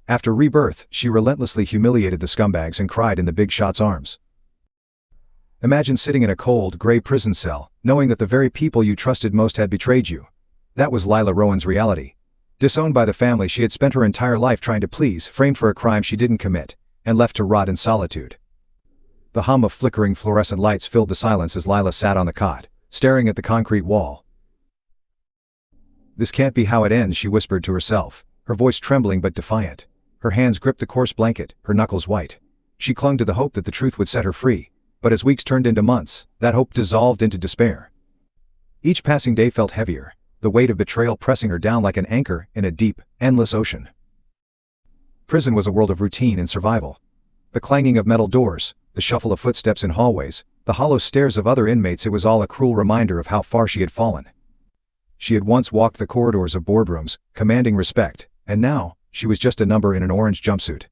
After rebirth, she relentlessly humiliated the scumbags and cried in the big shot's arms. Imagine sitting in a cold, gray prison cell, knowing that the very people you trusted most had betrayed you. That was Lila Rowan's reality. Disowned by the family she had spent her entire life trying to please, framed for a crime she didn't commit, and left to rot in solitude. The hum of flickering fluorescent lights filled the silence as Lila sat on the cot, staring at the concrete wall. "This can't be how it ends," she whispered to herself, her voice trembling but defiant. Her hands gripped the coarse blanket, her knuckles white. She clung to the hope that the truth would set her free, but as weeks turned into months, that hope dissolved into despair. Each passing day felt heavier, the weight of betrayal pressing her down like an anchor in a deep, endless ocean. Prison was a world of routine and survival. The clanging of metal doors, the shuffle of footsteps in hallways, the hollow stares of other inmates, it was all a cruel reminder of how far she had fallen. She had once walked the corridors of boardrooms, commanding respect, and now, she was just a number in an orange jumpsuit.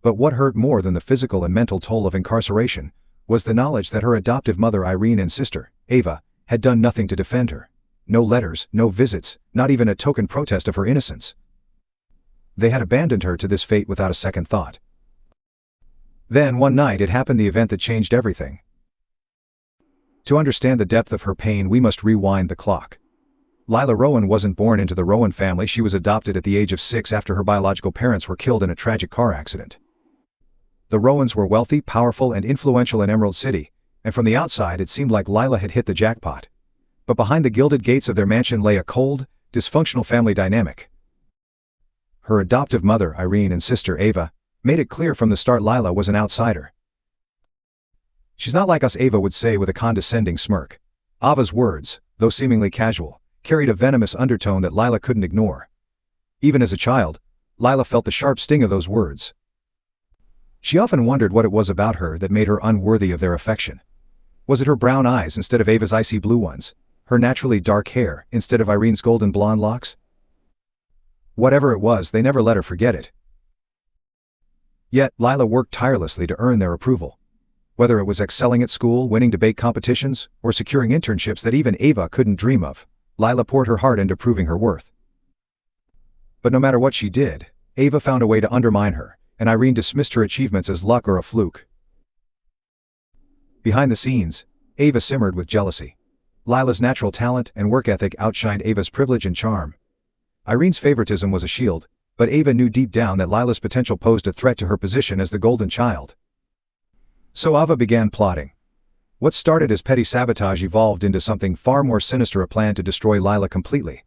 But what hurt more than the physical and mental toll of incarceration was the knowledge that her adoptive mother Irene and sister, Ava, had done nothing to defend her. No letters, no visits, not even a token protest of her innocence. They had abandoned her to this fate without a second thought. Then one night it happened, the event that changed everything. To understand the depth of her pain we must rewind the clock. Lila Rowan wasn't born into the Rowan family. She was adopted at the age of 6 after her biological parents were killed in a tragic car accident. The Rowans were wealthy, powerful, and influential in Emerald City, and from the outside it seemed like Lila had hit the jackpot. But behind the gilded gates of their mansion lay a cold, dysfunctional family dynamic. Her adoptive mother, Irene, and sister, Ava, made it clear from the start Lila was an outsider. "She's not like us," Ava would say with a condescending smirk. Ava's words, though seemingly casual, carried a venomous undertone that Lila couldn't ignore. Even as a child, Lila felt the sharp sting of those words. She often wondered what it was about her that made her unworthy of their affection. Was it her brown eyes instead of Ava's icy blue ones? Her naturally dark hair instead of Irene's golden blonde locks? Whatever it was, they never let her forget it. Yet, Lila worked tirelessly to earn their approval. Whether it was excelling at school, winning debate competitions, or securing internships that even Ava couldn't dream of, Lila poured her heart into proving her worth. But no matter what she did, Ava found a way to undermine her, and Irene dismissed her achievements as luck or a fluke. Behind the scenes, Ava simmered with jealousy. Lila's natural talent and work ethic outshined Ava's privilege and charm. Irene's favoritism was a shield, but Ava knew deep down that Lila's potential posed a threat to her position as the golden child. So Ava began plotting. What started as petty sabotage evolved into something far more sinister, a plan to destroy Lila completely.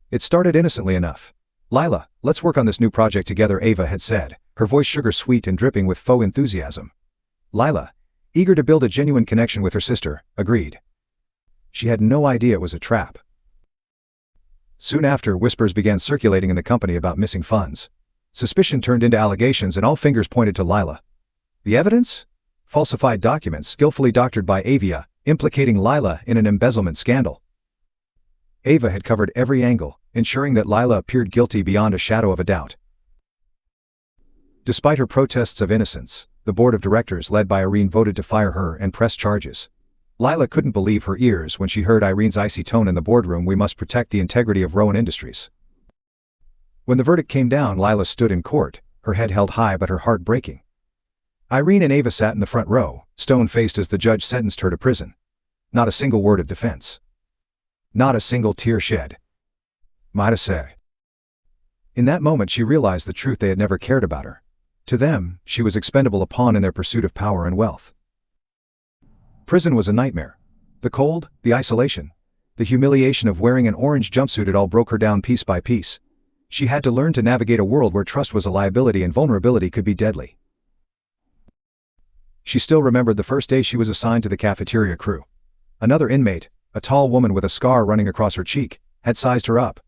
It started innocently enough. "Lila, let's work on this new project together," Ava had said, her voice sugar-sweet and dripping with faux enthusiasm. Lila, eager to build a genuine connection with her sister, agreed. She had no idea it was a trap. Soon after, whispers began circulating in the company about missing funds. Suspicion turned into allegations and all fingers pointed to Lila. The evidence? Falsified documents skillfully doctored by Ava, implicating Lila in an embezzlement scandal. Ava had covered every angle, ensuring that Lila appeared guilty beyond a shadow of a doubt. Despite her protests of innocence, the board of directors led by Irene voted to fire her and press charges. Lila couldn't believe her ears when she heard Irene's icy tone in the boardroom. "We must protect the integrity of Rowan Industries." When the verdict came down, Lila stood in court, her head held high but her heart breaking. Irene and Ava sat in the front row, stone-faced as the judge sentenced her to prison. Not a single word of defense. Not a single tear shed. Might I say. In that moment she realized the truth: they had never cared about her. To them, she was expendable, a pawn in their pursuit of power and wealth. Prison was a nightmare. The cold, the isolation, the humiliation of wearing an orange jumpsuit, it all broke her down piece by piece. She had to learn to navigate a world where trust was a liability and vulnerability could be deadly. She still remembered the first day she was assigned to the cafeteria crew. Another inmate, a tall woman with a scar running across her cheek, had sized her up.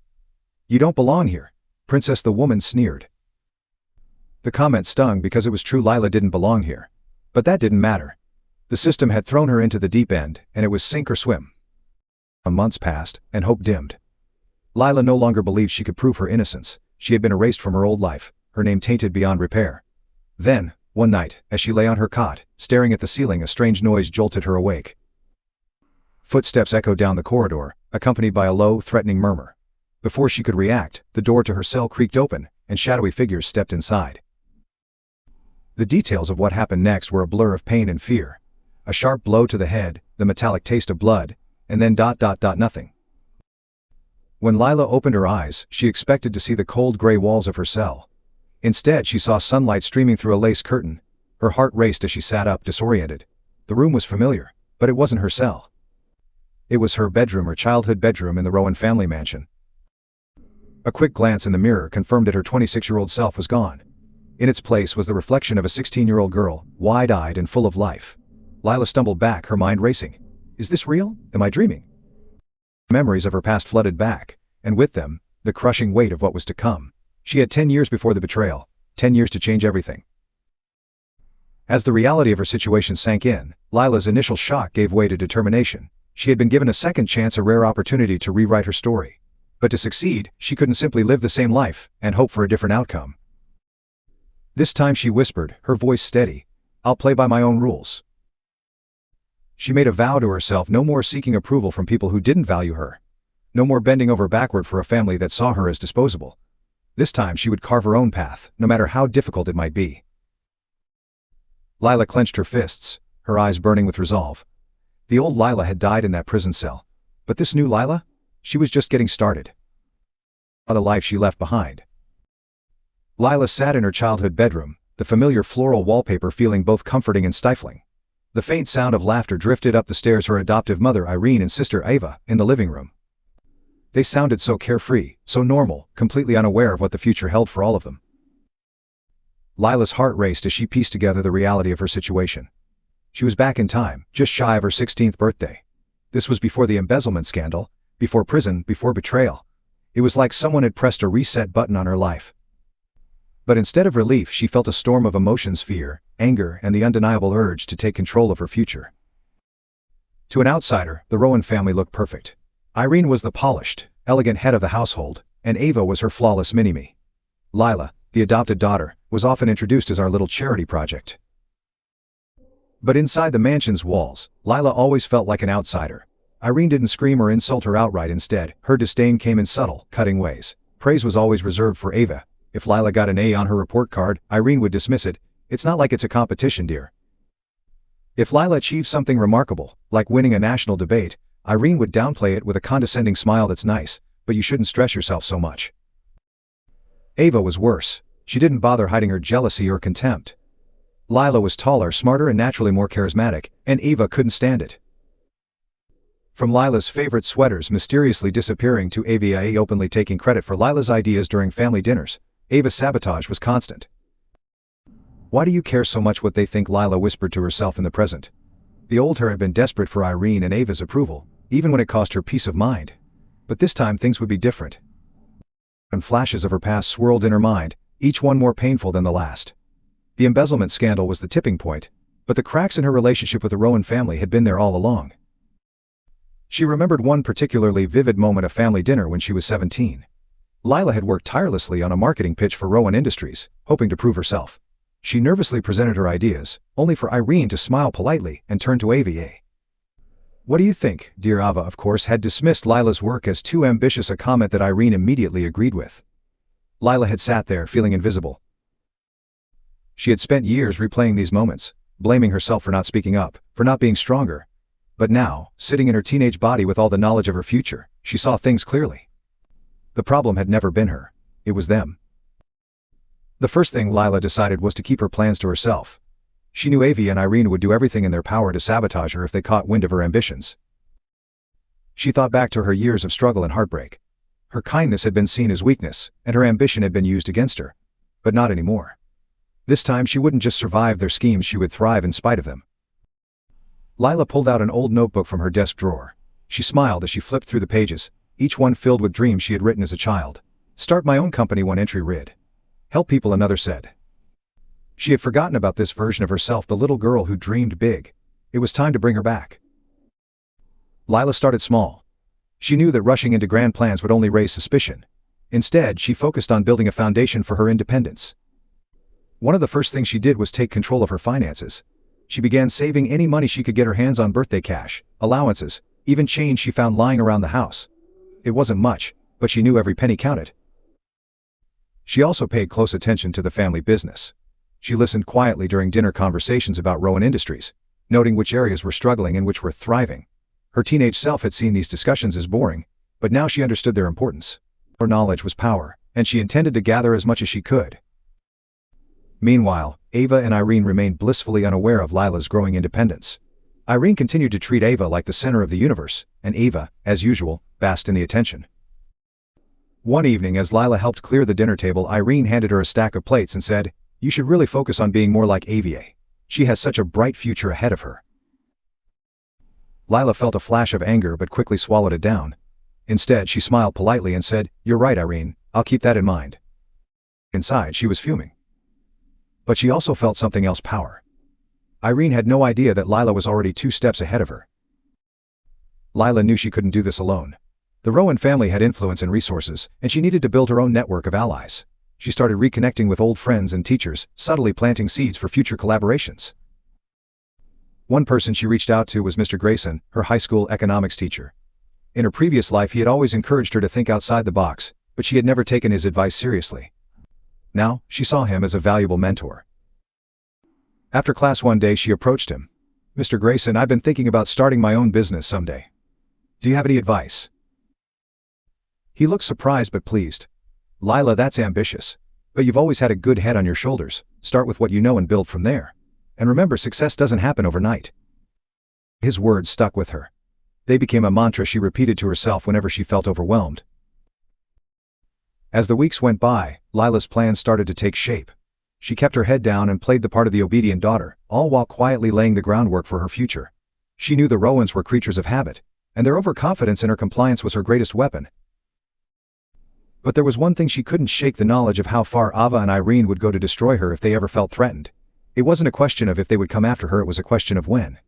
"You don't belong here, Princess," the woman sneered. The comment stung because it was true. Lila didn't belong here. But that didn't matter. The system had thrown her into the deep end, and it was sink or swim. Months passed, and hope dimmed. Lila no longer believed she could prove her innocence. She had been erased from her old life, her name tainted beyond repair. Then, one night, as she lay on her cot, staring at the ceiling, a strange noise jolted her awake. Footsteps echoed down the corridor, accompanied by a low, threatening murmur. Before she could react, the door to her cell creaked open, and shadowy figures stepped inside. The details of what happened next were a blur of pain and fear. A sharp blow to the head, the metallic taste of blood, and then nothing. When Lila opened her eyes, she expected to see the cold gray walls of her cell. Instead, she saw sunlight streaming through a lace curtain. Her heart raced as she sat up, disoriented. The room was familiar, but it wasn't her cell. It was her bedroom, her childhood bedroom in the Rowan family mansion. A quick glance in the mirror confirmed that her 26-year-old self was gone. In its place was the reflection of a 16-year-old girl, wide-eyed and full of life. Lila stumbled back, her mind racing. Is this real? Am I dreaming? Memories of her past flooded back, and with them, the crushing weight of what was to come. She had 10 years before the betrayal, 10 years to change everything. As the reality of her situation sank in, Lila's initial shock gave way to determination. She had been given a second chance, a rare opportunity to rewrite her story. But to succeed, she couldn't simply live the same life and hope for a different outcome. This time she whispered, her voice steady, "I'll play by my own rules." She made a vow to herself, no more seeking approval from people who didn't value her. No more bending over backward for a family that saw her as disposable. This time she would carve her own path, no matter how difficult it might be. Lila clenched her fists, her eyes burning with resolve. The old Lila had died in that prison cell. But this new Lila? She was just getting started. The life she left behind. Lila sat in her childhood bedroom, the familiar floral wallpaper feeling both comforting and stifling. The faint sound of laughter drifted up the stairs, her adoptive mother Irene and sister Ava in the living room. They sounded so carefree, so normal, completely unaware of what the future held for all of them. Lila's heart raced as she pieced together the reality of her situation. She was back in time, just shy of her 16th birthday. This was before the embezzlement scandal, before prison, before betrayal. It was like someone had pressed a reset button on her life. But instead of relief, she felt a storm of emotions: fear, anger, and the undeniable urge to take control of her future. To an outsider, the Rowan family looked perfect. Irene was the polished, elegant head of the household, and Ava was her flawless mini-me. Lila, the adopted daughter, was often introduced as our little charity project. But inside the mansion's walls, Lila always felt like an outsider. Irene didn't scream or insult her outright. Instead, her disdain came in subtle, cutting ways. Praise was always reserved for Ava. If Lila got an A on her report card, Irene would dismiss it. "It's not like it's a competition, dear." If Lila achieved something remarkable, like winning a national debate, Irene would downplay it with a condescending smile. "That's nice, but you shouldn't stress yourself so much." Ava was worse. She didn't bother hiding her jealousy or contempt. Lila was taller, smarter, and naturally more charismatic, and Ava couldn't stand it. From Lila's favorite sweaters mysteriously disappearing to Ava openly taking credit for Lila's ideas during family dinners, Ava's sabotage was constant. "Why do you care so much what they think?" Lila whispered to herself in the present. The old her had been desperate for Irene and Ava's approval, even when it cost her peace of mind. But this time things would be different. And flashes of her past swirled in her mind, each one more painful than the last. The embezzlement scandal was the tipping point, but the cracks in her relationship with the Rowan family had been there all along. She remembered one particularly vivid moment, a family dinner when she was 17. Lila had worked tirelessly on a marketing pitch for Rowan Industries, hoping to prove herself. She nervously presented her ideas, only for Irene to smile politely and turn to Ava. "What do you think, dear?" Ava, of course, had dismissed Lila's work as too ambitious, a comment that Irene immediately agreed with. Lila had sat there feeling invisible. She had spent years replaying these moments, blaming herself for not speaking up, for not being stronger. But now, sitting in her teenage body with all the knowledge of her future, she saw things clearly. The problem had never been her. It was them. The first thing Lila decided was to keep her plans to herself. She knew Ava and Irene would do everything in their power to sabotage her if they caught wind of her ambitions. She thought back to her years of struggle and heartbreak. Her kindness had been seen as weakness, and her ambition had been used against her. But not anymore. This time she wouldn't just survive their schemes, she would thrive in spite of them. Lila pulled out an old notebook from her desk drawer. She smiled as she flipped through the pages, each one filled with dreams she had written as a child. "Start my own company," one entry read. "Help people," another said. She had forgotten about this version of herself, the little girl who dreamed big. It was time to bring her back. Lila started small. She knew that rushing into grand plans would only raise suspicion. Instead, she focused on building a foundation for her independence. One of the first things she did was take control of her finances. She began saving any money she could get her hands on: birthday cash, allowances, even change she found lying around the house. It wasn't much, but she knew every penny counted. She also paid close attention to the family business. She listened quietly during dinner conversations about Rowan Industries, noting which areas were struggling and which were thriving. Her teenage self had seen these discussions as boring, but now she understood their importance. Her knowledge was power, and she intended to gather as much as she could. Meanwhile, Ava and Irene remained blissfully unaware of Lila's growing independence. Irene continued to treat Ava like the center of the universe, and Ava, as usual, basked in the attention. One evening, as Lila helped clear the dinner table, Irene handed her a stack of plates and said, "You should really focus on being more like Ava. She has such a bright future ahead of her." Lila felt a flash of anger but quickly swallowed it down. Instead, she smiled politely and said, "You're right, Irene, I'll keep that in mind." Inside, she was fuming. But she also felt something else: power. Irene had no idea that Lila was already 2 steps ahead of her. Lila knew she couldn't do this alone. The Rowan family had influence and resources, and she needed to build her own network of allies. She started reconnecting with old friends and teachers, subtly planting seeds for future collaborations. One person she reached out to was Mr. Grayson, her high school economics teacher. In her previous life, he had always encouraged her to think outside the box, but she had never taken his advice seriously. Now, she saw him as a valuable mentor. After class one day, she approached him. "Mr. Grayson, I've been thinking about starting my own business someday. Do you have any advice?" He looked surprised but pleased. "Lila, that's ambitious. But you've always had a good head on your shoulders. Start with what you know and build from there. And remember, success doesn't happen overnight." His words stuck with her. They became a mantra she repeated to herself whenever she felt overwhelmed. As the weeks went by, Lila's plans started to take shape. She kept her head down and played the part of the obedient daughter, all while quietly laying the groundwork for her future. She knew the Rowans were creatures of habit, and their overconfidence in her compliance was her greatest weapon. But there was one thing she couldn't shake: the knowledge of how far Ava and Irene would go to destroy her if they ever felt threatened. It wasn't a question of if they would come after her, it was a question of when.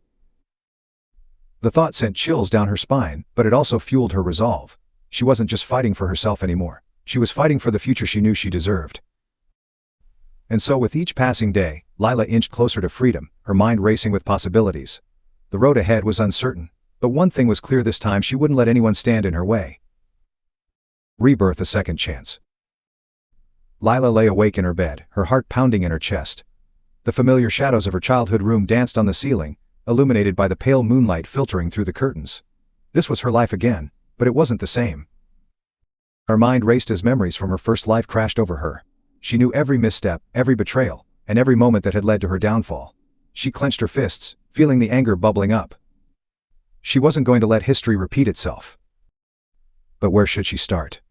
The thought sent chills down her spine, but it also fueled her resolve. She wasn't just fighting for herself anymore. She was fighting for the future she knew she deserved. And so with each passing day, Lila inched closer to freedom, her mind racing with possibilities. The road ahead was uncertain, but one thing was clear: this time she wouldn't let anyone stand in her way. Rebirth, a second chance. Lila lay awake in her bed, her heart pounding in her chest. The familiar shadows of her childhood room danced on the ceiling, illuminated by the pale moonlight filtering through the curtains. This was her life again, but it wasn't the same. Her mind raced as memories from her first life crashed over her. She knew every misstep, every betrayal, and every moment that had led to her downfall. She clenched her fists, feeling the anger bubbling up. She wasn't going to let history repeat itself. But where should she start?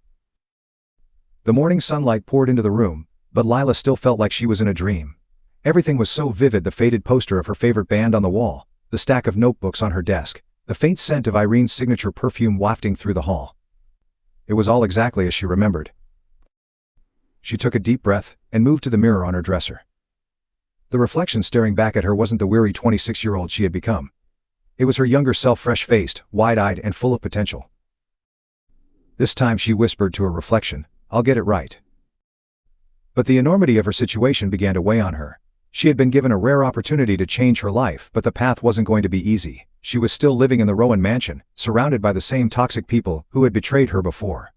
The morning sunlight poured into the room, but Lila still felt like she was in a dream. Everything was so vivid: the faded poster of her favorite band on the wall, the stack of notebooks on her desk, the faint scent of Irene's signature perfume wafting through the hall. It was all exactly as she remembered. She took a deep breath and moved to the mirror on her dresser. The reflection staring back at her wasn't the weary 26-year-old she had become. It was her younger self, fresh-faced, wide-eyed, and full of potential. This time she whispered to her reflection, "I'll get it right." But the enormity of her situation began to weigh on her. She had been given a rare opportunity to change her life, but the path wasn't going to be easy. She was still living in the Rowan mansion, surrounded by the same toxic people who had betrayed her before.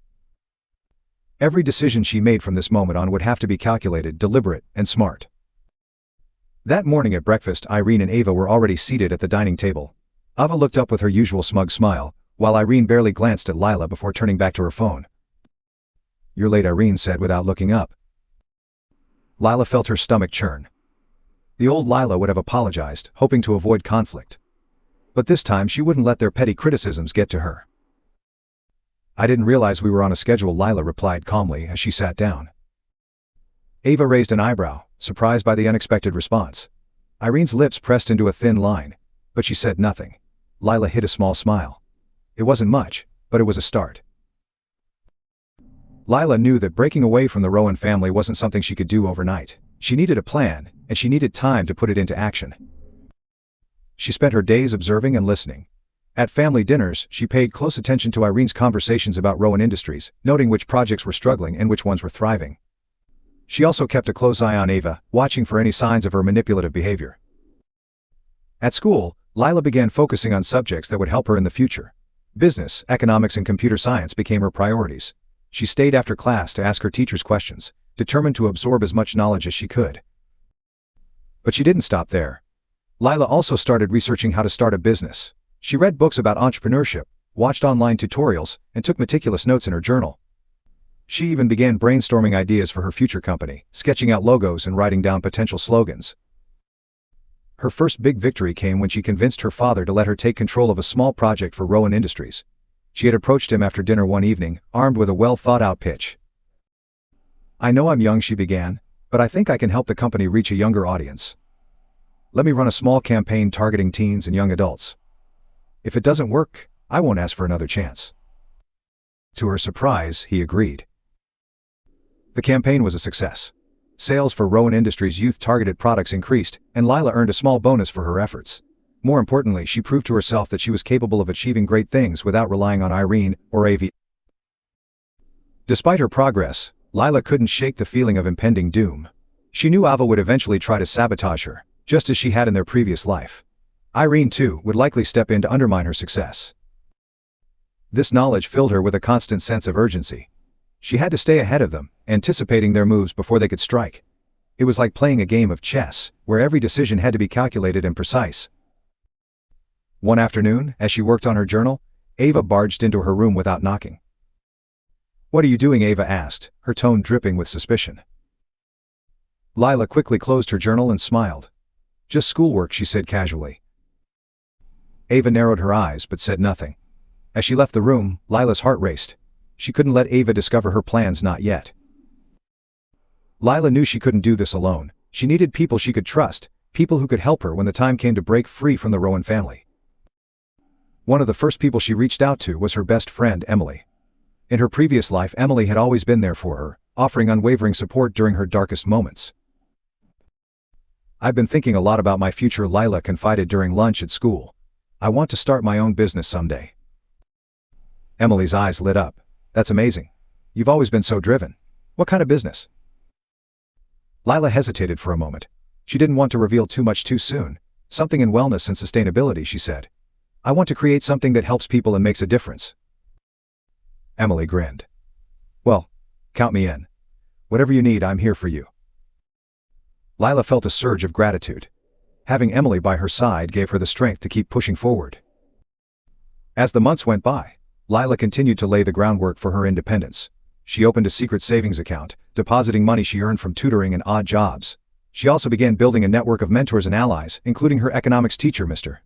Every decision she made from this moment on would have to be calculated, deliberate, and smart. That morning at breakfast, Irene and Ava were already seated at the dining table. Ava looked up with her usual smug smile, while Irene barely glanced at Lila before turning back to her phone. "You're late," Irene said without looking up. Lila felt her stomach churn. The old Lila would have apologized, hoping to avoid conflict. But this time she wouldn't let their petty criticisms get to her. "I didn't realize we were on a schedule," Lila replied calmly as she sat down. Ava raised an eyebrow, surprised by the unexpected response. Irene's lips pressed into a thin line, but she said nothing. Lila hid a small smile. It wasn't much, but it was a start. Lila knew that breaking away from the Rowan family wasn't something she could do overnight. She needed a plan, and she needed time to put it into action. She spent her days observing and listening. At family dinners, she paid close attention to Irene's conversations about Rowan Industries, noting which projects were struggling and which ones were thriving. She also kept a close eye on Ava, watching for any signs of her manipulative behavior. At school, Lila began focusing on subjects that would help her in the future. Business, economics, and computer science became her priorities. She stayed after class to ask her teachers questions, determined to absorb as much knowledge as she could. But she didn't stop there. Lila also started researching how to start a business. She read books about entrepreneurship, watched online tutorials, and took meticulous notes in her journal. She even began brainstorming ideas for her future company, sketching out logos and writing down potential slogans. Her first big victory came when she convinced her father to let her take control of a small project for Rowan Industries. She had approached him after dinner one evening, armed with a well-thought-out pitch. "I know I'm young," she began, "but I think I can help the company reach a younger audience. Let me run a small campaign targeting teens and young adults. If it doesn't work, I won't ask for another chance." To her surprise, he agreed. The campaign was a success. Sales for Rowan Industries' youth-targeted products increased, and Lila earned a small bonus for her efforts. More importantly, she proved to herself that she was capable of achieving great things without relying on Irene or Ava. Despite her progress, Lila couldn't shake the feeling of impending doom. She knew Ava would eventually try to sabotage her, just as she had in their previous life. Irene, too, would likely step in to undermine her success. This knowledge filled her with a constant sense of urgency. She had to stay ahead of them, anticipating their moves before they could strike. It was like playing a game of chess, where every decision had to be calculated and precise. One afternoon, as she worked on her journal, Ava barged into her room without knocking. "What are you doing?" Ava asked, her tone dripping with suspicion. Lila quickly closed her journal and smiled. "Just schoolwork," she said casually. Ava narrowed her eyes but said nothing. As she left the room, Lila's heart raced. She couldn't let Ava discover her plans, not yet. Lila knew she couldn't do this alone. She needed people she could trust, people who could help her when the time came to break free from the Rowan family. One of the first people she reached out to was her best friend, Emily. In her previous life, Emily had always been there for her, offering unwavering support during her darkest moments. "I've been thinking a lot about my future," Lila confided during lunch at school. "I want to start my own business someday." Emily's eyes lit up. "That's amazing. You've always been so driven. What kind of business?" Lila hesitated for a moment. She didn't want to reveal too much too soon. "Something in wellness and sustainability," she said. "I want to create something that helps people and makes a difference." Emily grinned. "Well, count me in. Whatever you need, I'm here for you." Lila felt a surge of gratitude. Having Emily by her side gave her the strength to keep pushing forward. As the months went by, Lila continued to lay the groundwork for her independence. She opened a secret savings account, depositing money she earned from tutoring and odd jobs. She also began building a network of mentors and allies, including her economics teacher, Mr.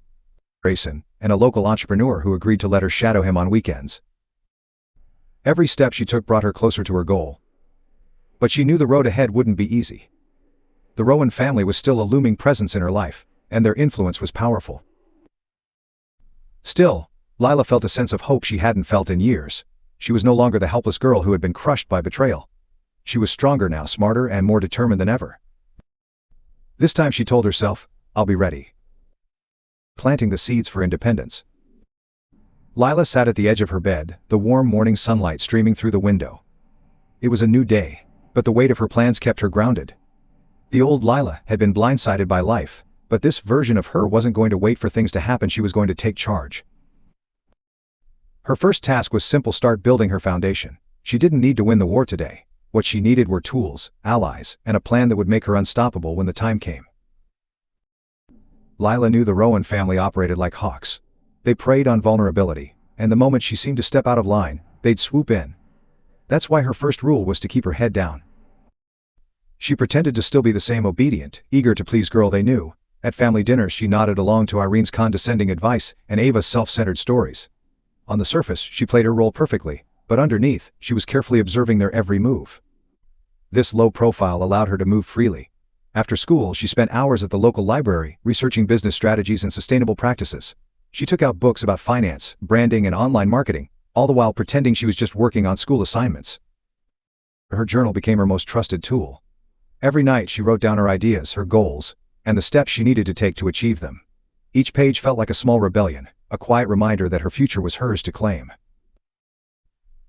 Grayson, and a local entrepreneur who agreed to let her shadow him on weekends. Every step she took brought her closer to her goal. But she knew the road ahead wouldn't be easy. The Rowan family was still a looming presence in her life, and their influence was powerful. Still, Lila felt a sense of hope she hadn't felt in years. She was no longer the helpless girl who had been crushed by betrayal. She was stronger now, smarter and more determined than ever. This time she told herself, "I'll be ready." Planting the seeds for independence. Lila sat at the edge of her bed, the warm morning sunlight streaming through the window. It was a new day, but the weight of her plans kept her grounded. The old Lila had been blindsided by life, but this version of her wasn't going to wait for things to happen. She was going to take charge. Her first task was simple: start building her foundation. She didn't need to win the war today. What she needed were tools, allies, and a plan that would make her unstoppable when the time came. Lila knew the Rowan family operated like hawks. They preyed on vulnerability, and the moment she seemed to step out of line, they'd swoop in. That's why her first rule was to keep her head down. She pretended to still be the same obedient, eager to please girl they knew. At family dinners she nodded along to Irene's condescending advice and Ava's self-centered stories. On the surface, she played her role perfectly, but underneath, she was carefully observing their every move. This low profile allowed her to move freely. After school, she spent hours at the local library, researching business strategies and sustainable practices. She took out books about finance, branding, and online marketing, all the while pretending she was just working on school assignments. Her journal became her most trusted tool. Every night she wrote down her ideas, her goals, and the steps she needed to take to achieve them. Each page felt like a small rebellion, a quiet reminder that her future was hers to claim.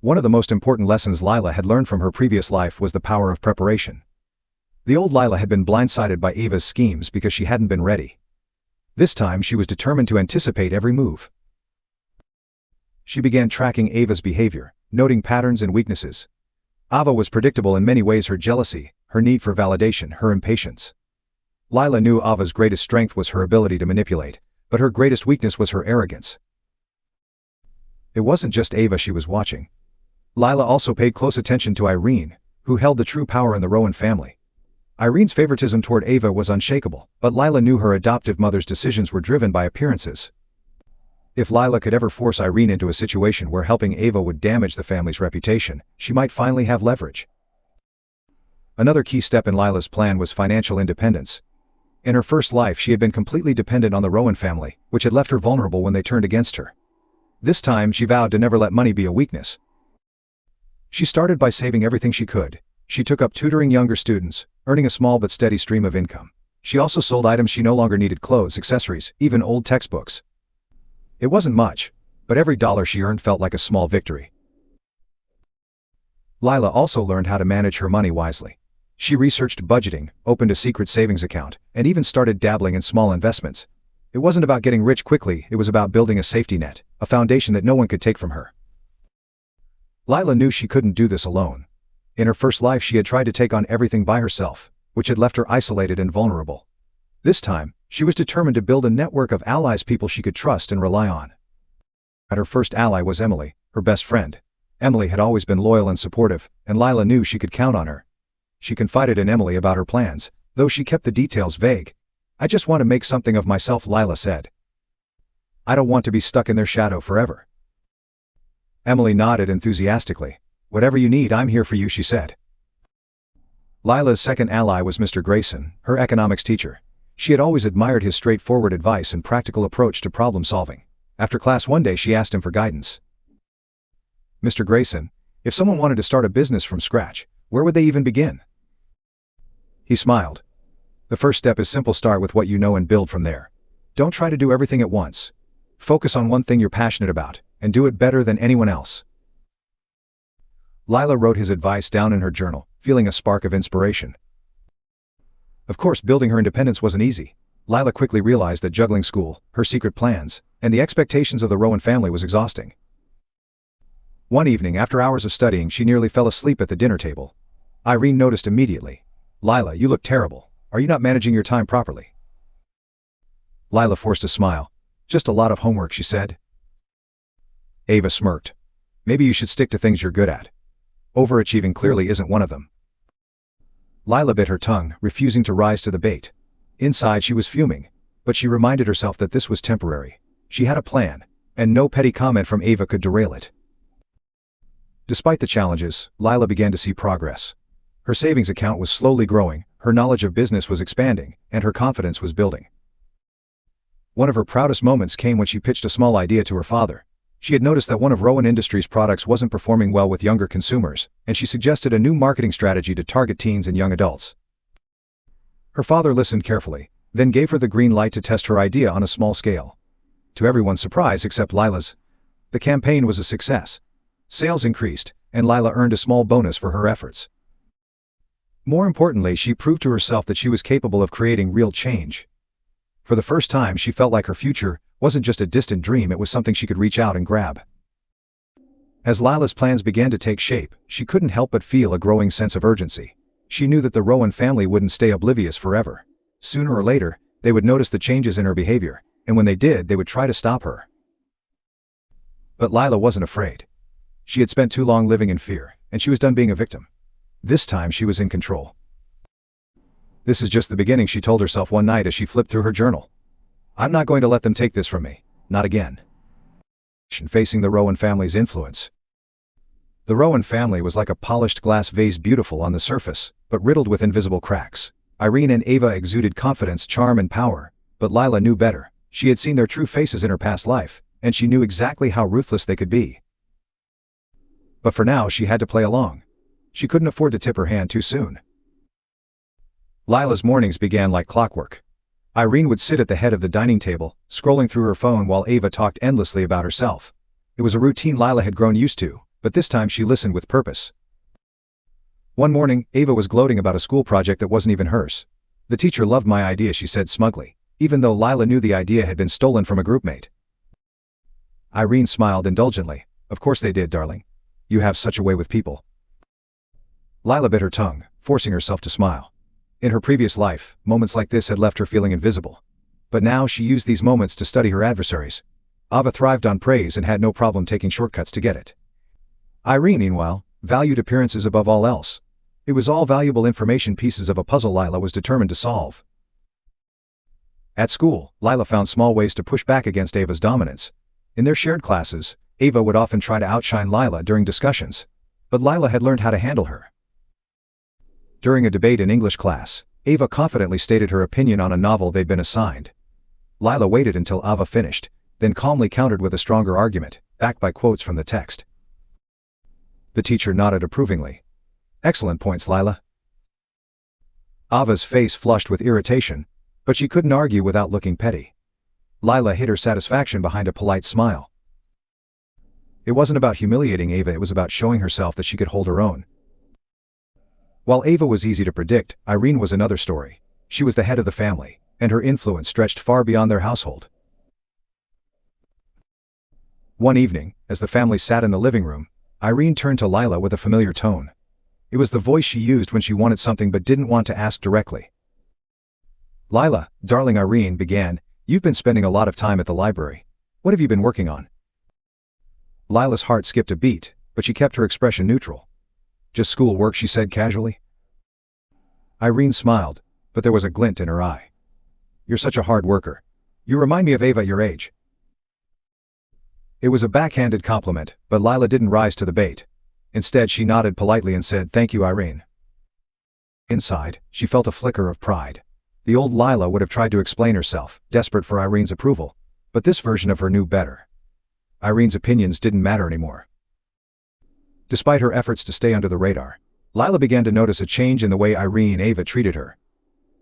One of the most important lessons Lila had learned from her previous life was the power of preparation. The old Lila had been blindsided by Ava's schemes because she hadn't been ready. This time she was determined to anticipate every move. She began tracking Ava's behavior, noting patterns and weaknesses. Ava was predictable in many ways: her jealousy, her need for validation, her impatience. Lila knew Ava's greatest strength was her ability to manipulate, but her greatest weakness was her arrogance. It wasn't just Ava she was watching. Lila also paid close attention to Irene, who held the true power in the Rowan family. Irene's favoritism toward Ava was unshakable, but Lila knew her adoptive mother's decisions were driven by appearances. If Lila could ever force Irene into a situation where helping Ava would damage the family's reputation, she might finally have leverage. Another key step in Lila's plan was financial independence. In her first life she had been completely dependent on the Rowan family, which had left her vulnerable when they turned against her. This time she vowed to never let money be a weakness. She started by saving everything she could. She took up tutoring younger students, earning a small but steady stream of income. She also sold items she no longer needed: clothes, accessories, even old textbooks. It wasn't much, but every dollar she earned felt like a small victory. Lila also learned how to manage her money wisely. She researched budgeting, opened a secret savings account, and even started dabbling in small investments. It wasn't about getting rich quickly, it was about building a safety net, a foundation that no one could take from her. Lila knew she couldn't do this alone. In her first life she had tried to take on everything by herself, which had left her isolated and vulnerable. This time, she was determined to build a network of allies, people she could trust and rely on. Her first ally was Emily, her best friend. Emily had always been loyal and supportive, and Lila knew she could count on her. She confided in Emily about her plans, though she kept the details vague. "I just want to make something of myself," Lila said. "I don't want to be stuck in their shadow forever." Emily nodded enthusiastically. "Whatever you need, I'm here for you," she said. Lila's second ally was Mr. Grayson, her economics teacher. She had always admired his straightforward advice and practical approach to problem solving. After class one day she asked him for guidance. "Mr. Grayson, if someone wanted to start a business from scratch, where would they even begin?" He smiled. "The first step is simple: start with what you know and build from there. Don't try to do everything at once. Focus on one thing you're passionate about, and do it better than anyone else." Lila wrote his advice down in her journal, feeling a spark of inspiration. Of course, building her independence wasn't easy. Lila quickly realized that juggling school, her secret plans, and the expectations of the Rowan family was exhausting. One evening, after hours of studying, she nearly fell asleep at the dinner table. Irene noticed immediately. "Lila, you look terrible. Are you not managing your time properly?" Lila forced a smile. "Just a lot of homework," she said. Ava smirked. "Maybe you should stick to things you're good at. Overachieving clearly isn't one of them." Lila bit her tongue, refusing to rise to the bait. Inside she was fuming, but she reminded herself that this was temporary. She had a plan, and no petty comment from Ava could derail it. Despite the challenges, Lila began to see progress. Her savings account was slowly growing, her knowledge of business was expanding, and her confidence was building. One of her proudest moments came when she pitched a small idea to her father. She had noticed that one of Rowan Industries' products wasn't performing well with younger consumers, and she suggested a new marketing strategy to target teens and young adults. Her father listened carefully, then gave her the green light to test her idea on a small scale. To everyone's surprise except Lila's, the campaign was a success. Sales increased, and Lila earned a small bonus for her efforts. More importantly, she proved to herself that she was capable of creating real change. For the first time, she felt like her future wasn't just a distant dream, it was something she could reach out and grab. As Lila's plans began to take shape, she couldn't help but feel a growing sense of urgency. She knew that the Rowan family wouldn't stay oblivious forever. Sooner or later, they would notice the changes in her behavior, and when they did, they would try to stop her. But Lila wasn't afraid. She had spent too long living in fear, and she was done being a victim. This time she was in control. "This is just the beginning," she told herself one night as she flipped through her journal. "I'm not going to let them take this from me. Not again." Facing the Rowan family's influence. The Rowan family was like a polished glass vase, beautiful on the surface, but riddled with invisible cracks. Irene and Ava exuded confidence, charm, and power, but Lila knew better. She had seen their true faces in her past life, and she knew exactly how ruthless they could be. But for now, she had to play along. She couldn't afford to tip her hand too soon. Lila's mornings began like clockwork. Irene would sit at the head of the dining table, scrolling through her phone while Ava talked endlessly about herself. It was a routine Lila had grown used to, but this time she listened with purpose. One morning, Ava was gloating about a school project that wasn't even hers. "The teacher loved my idea," she said smugly, even though Lila knew the idea had been stolen from a groupmate. Irene smiled indulgently. "Of course they did, darling. You have such a way with people. Lila bit her tongue, forcing herself to smile. In her previous life, moments like this had left her feeling invisible. But now she used these moments to study her adversaries. Ava thrived on praise and had no problem taking shortcuts to get it. Irene, meanwhile, valued appearances above all else. It was all valuable information pieces of a puzzle Lila was determined to solve. At school, Lila found small ways to push back against Ava's dominance. In their shared classes, Ava would often try to outshine Lila during discussions. But Lila had learned how to handle her. During a debate in English class, Ava confidently stated her opinion on a novel they'd been assigned. Lila waited until Ava finished, then calmly countered with a stronger argument, backed by quotes from the text. The teacher nodded approvingly. Excellent points, Lila. Ava's face flushed with irritation, but she couldn't argue without looking petty. Lila hid her satisfaction behind a polite smile. It wasn't about humiliating Ava, it was about showing herself that she could hold her own. While Ava was easy to predict, Irene was another story. She was the head of the family, and her influence stretched far beyond their household. One evening, as the family sat in the living room, Irene turned to Lila with a familiar tone. It was the voice she used when she wanted something but didn't want to ask directly. Lila, darling, Irene began, you've been spending a lot of time at the library. What have you been working on? Lila's heart skipped a beat, but she kept her expression neutral. Just school work, she said casually. Irene smiled, but there was a glint in her eye. You're such a hard worker. You remind me of Ava at your age. It was a backhanded compliment, but Lila didn't rise to the bait. Instead, she nodded politely and said, Thank you, Irene. Inside, she felt a flicker of pride. The old Lila would have tried to explain herself, desperate for Irene's approval, but this version of her knew better. Irene's opinions didn't matter anymore. Despite her efforts to stay under the radar, Lila began to notice a change in the way Irene and Ava treated her.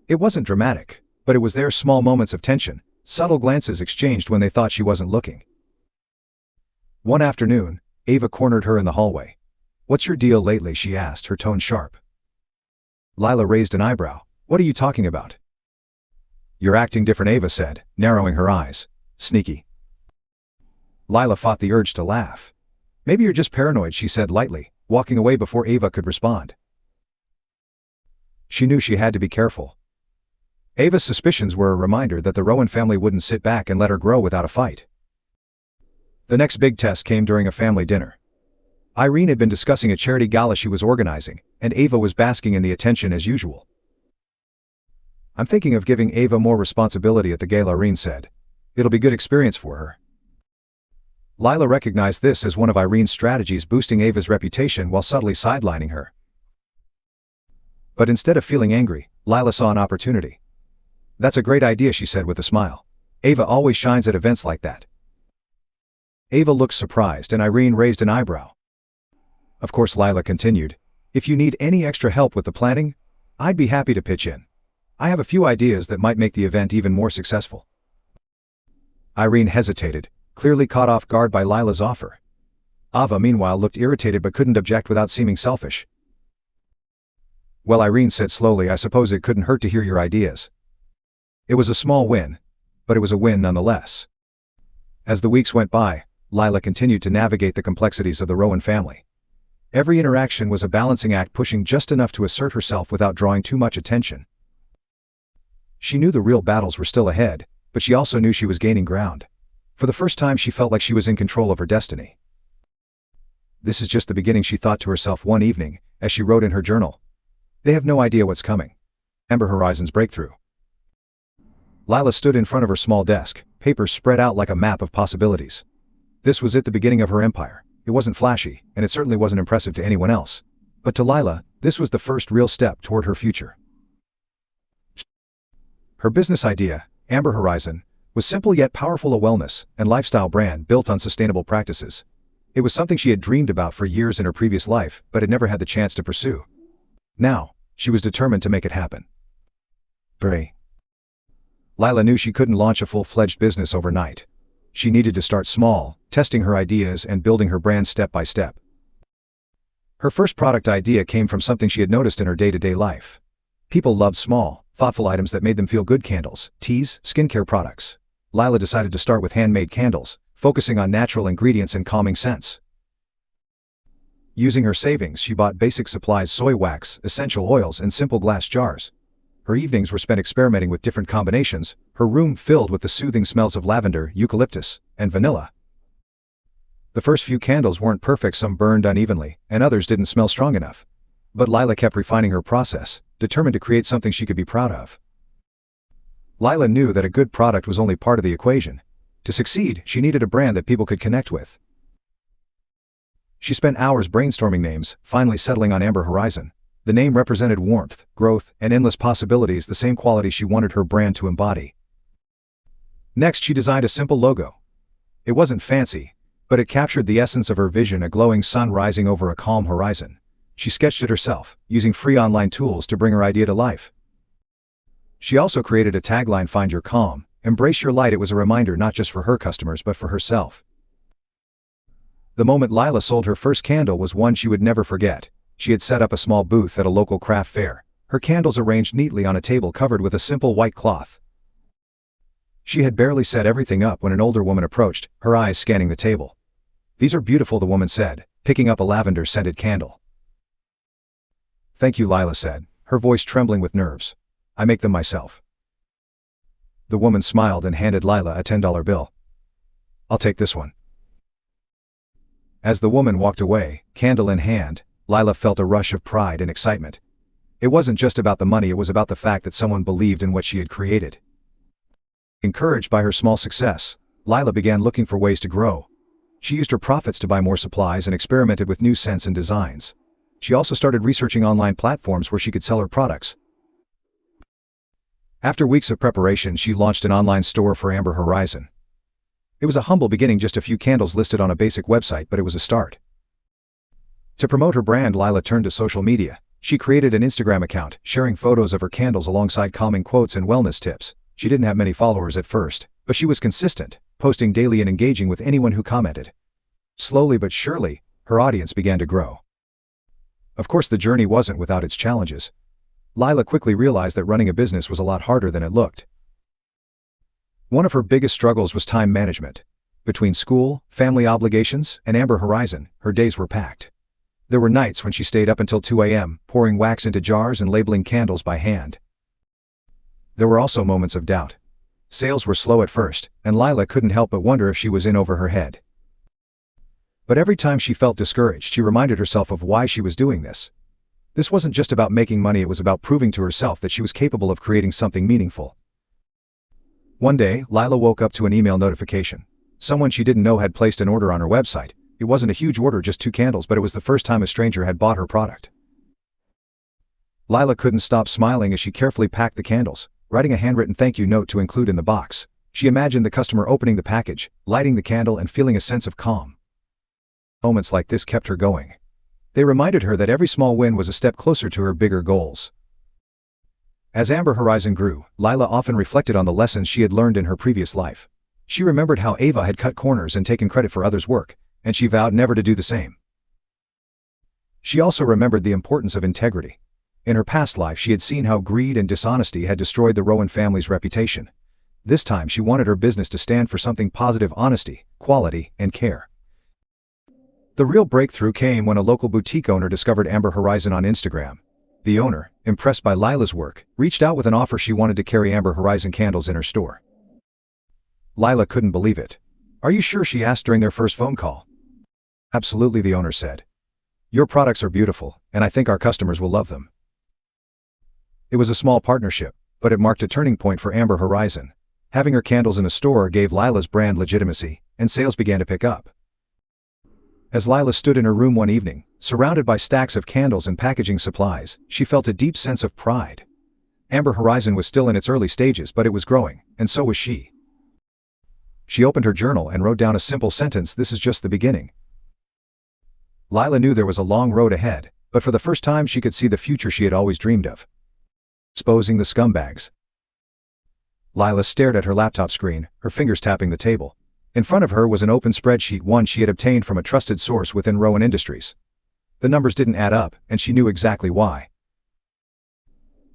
It wasn't dramatic, but it was their small moments of tension, subtle glances exchanged when they thought she wasn't looking. One afternoon, Ava cornered her in the hallway. What's your deal lately? She asked, her tone sharp. Lila raised an eyebrow. What are you talking about? You're acting different, Ava said, narrowing her eyes. Sneaky. Lila fought the urge to laugh. Maybe you're just paranoid, she said lightly, walking away before Ava could respond. She knew she had to be careful. Ava's suspicions were a reminder that the Rowan family wouldn't sit back and let her grow without a fight. The next big test came during a family dinner. Irene had been discussing a charity gala she was organizing, and Ava was basking in the attention as usual. I'm thinking of giving Ava more responsibility at the gala, Irene said. It'll be good experience for her. Lila recognized this as one of Irene's strategies, boosting Ava's reputation while subtly sidelining her. But instead of feeling angry, Lila saw an opportunity. That's a great idea, she said with a smile. Ava always shines at events like that. Ava looked surprised and Irene raised an eyebrow. Of course, Lila continued. If you need any extra help with the planning, I'd be happy to pitch in. I have a few ideas that might make the event even more successful. Irene hesitated, clearly caught off guard by Lila's offer. Ava, meanwhile, looked irritated but couldn't object without seeming selfish. Well, Irene said slowly, I suppose it couldn't hurt to hear your ideas. It was a small win, but it was a win nonetheless. As the weeks went by, Lila continued to navigate the complexities of the Rowan family. Every interaction was a balancing act, pushing just enough to assert herself without drawing too much attention. She knew the real battles were still ahead, but she also knew she was gaining ground. For the first time, she felt like she was in control of her destiny. This is just the beginning, she thought to herself one evening, as she wrote in her journal. They have no idea what's coming. Amber Horizon's breakthrough. Lila stood in front of her small desk, papers spread out like a map of possibilities. This was it, the beginning of her empire. It wasn't flashy, and it certainly wasn't impressive to anyone else. But to Lila, this was the first real step toward her future. Her business idea, Amber Horizon, was simple yet powerful, a wellness and lifestyle brand built on sustainable practices. It was something she had dreamed about for years in her previous life, but had never had the chance to pursue. Now, she was determined to make it happen. Lila knew she couldn't launch a full-fledged business overnight. She needed to start small, testing her ideas and building her brand step by step. Her first product idea came from something she had noticed in her day-to-day life. People loved small, thoughtful items that made them feel good: candles, teas, skincare products. Lila decided to start with handmade candles, focusing on natural ingredients and calming scents. Using her savings, she bought basic supplies: soy wax, essential oils, and simple glass jars. Her evenings were spent experimenting with different combinations, her room filled with the soothing smells of lavender, eucalyptus, and vanilla. The first few candles weren't perfect, some burned unevenly, and others didn't smell strong enough. But Lila kept refining her process, determined to create something she could be proud of. Lila knew that a good product was only part of the equation. To succeed, she needed a brand that people could connect with. She spent hours brainstorming names, finally settling on Amber Horizon. The name represented warmth, growth, and endless possibilities, the same qualities she wanted her brand to embody. Next, she designed a simple logo. It wasn't fancy, but it captured the essence of her vision: a glowing sun rising over a calm horizon. She sketched it herself, using free online tools to bring her idea to life. She also created a tagline: "Find your calm, embrace your light." It was a reminder not just for her customers but for herself. The moment Lila sold her first candle was one she would never forget. She had set up a small booth at a local craft fair, her candles arranged neatly on a table covered with a simple white cloth. She had barely set everything up when an older woman approached, her eyes scanning the table. "These are beautiful," the woman said, picking up a lavender-scented candle. "Thank you," Lila said, her voice trembling with nerves. "I make them myself." The woman smiled and handed Lila a $10 bill. "I'll take this one." As the woman walked away, candle in hand, Lila felt a rush of pride and excitement. It wasn't just about the money, it was about the fact that someone believed in what she had created. Encouraged by her small success, Lila began looking for ways to grow. She used her profits to buy more supplies and experimented with new scents and designs. She also started researching online platforms where she could sell her products. After weeks of preparation, she launched an online store for Amber Horizon. It was a humble beginning, just a few candles listed on a basic website, but it was a start. To promote her brand, Lila turned to social media. She created an Instagram account, sharing photos of her candles alongside calming quotes and wellness tips. She didn't have many followers at first, but she was consistent, posting daily and engaging with anyone who commented. Slowly but surely, her audience began to grow. Of course, the journey wasn't without its challenges. Lila quickly realized that running a business was a lot harder than it looked. One of her biggest struggles was time management. Between school, family obligations, and Amber Horizon, her days were packed. There were nights when she stayed up until 2 a.m., pouring wax into jars and labeling candles by hand. There were also moments of doubt. Sales were slow at first, and Lila couldn't help but wonder if she was in over her head. But every time she felt discouraged, she reminded herself of why she was doing this. This wasn't just about making money, it was about proving to herself that she was capable of creating something meaningful. One day, Lila woke up to an email notification. Someone she didn't know had placed an order on her website. It wasn't a huge order, just 2 candles, but it was the first time a stranger had bought her product. Lila couldn't stop smiling as she carefully packed the candles, writing a handwritten thank you note to include in the box. She imagined the customer opening the package, lighting the candle, and feeling a sense of calm. Moments like this kept her going. They reminded her that every small win was a step closer to her bigger goals. As Amber Horizon grew, Lila often reflected on the lessons she had learned in her previous life. She remembered how Ava had cut corners and taken credit for others' work, and she vowed never to do the same. She also remembered the importance of integrity. In her past life, she had seen how greed and dishonesty had destroyed the Rowan family's reputation. This time, she wanted her business to stand for something positive: honesty, quality, and care. The real breakthrough came when a local boutique owner discovered Amber Horizon on Instagram. The owner, impressed by Lila's work, reached out with an offer: she wanted to carry Amber Horizon candles in her store. Lila couldn't believe it. "Are you sure?" she asked during their first phone call. "Absolutely," the owner said. "Your products are beautiful, and I think our customers will love them." It was a small partnership, but it marked a turning point for Amber Horizon. Having her candles in a store gave Lila's brand legitimacy, and sales began to pick up. As Lila stood in her room one evening, surrounded by stacks of candles and packaging supplies, she felt a deep sense of pride. Amber Horizon was still in its early stages, but it was growing, and so was she. She opened her journal and wrote down a simple sentence: "This is just the beginning." Lila knew there was a long road ahead, but for the first time she could see the future she had always dreamed of. Exposing the scumbags. Lila stared at her laptop screen, her fingers tapping the table. In front of her was an open spreadsheet, one she had obtained from a trusted source within Rowan Industries. The numbers didn't add up, and she knew exactly why.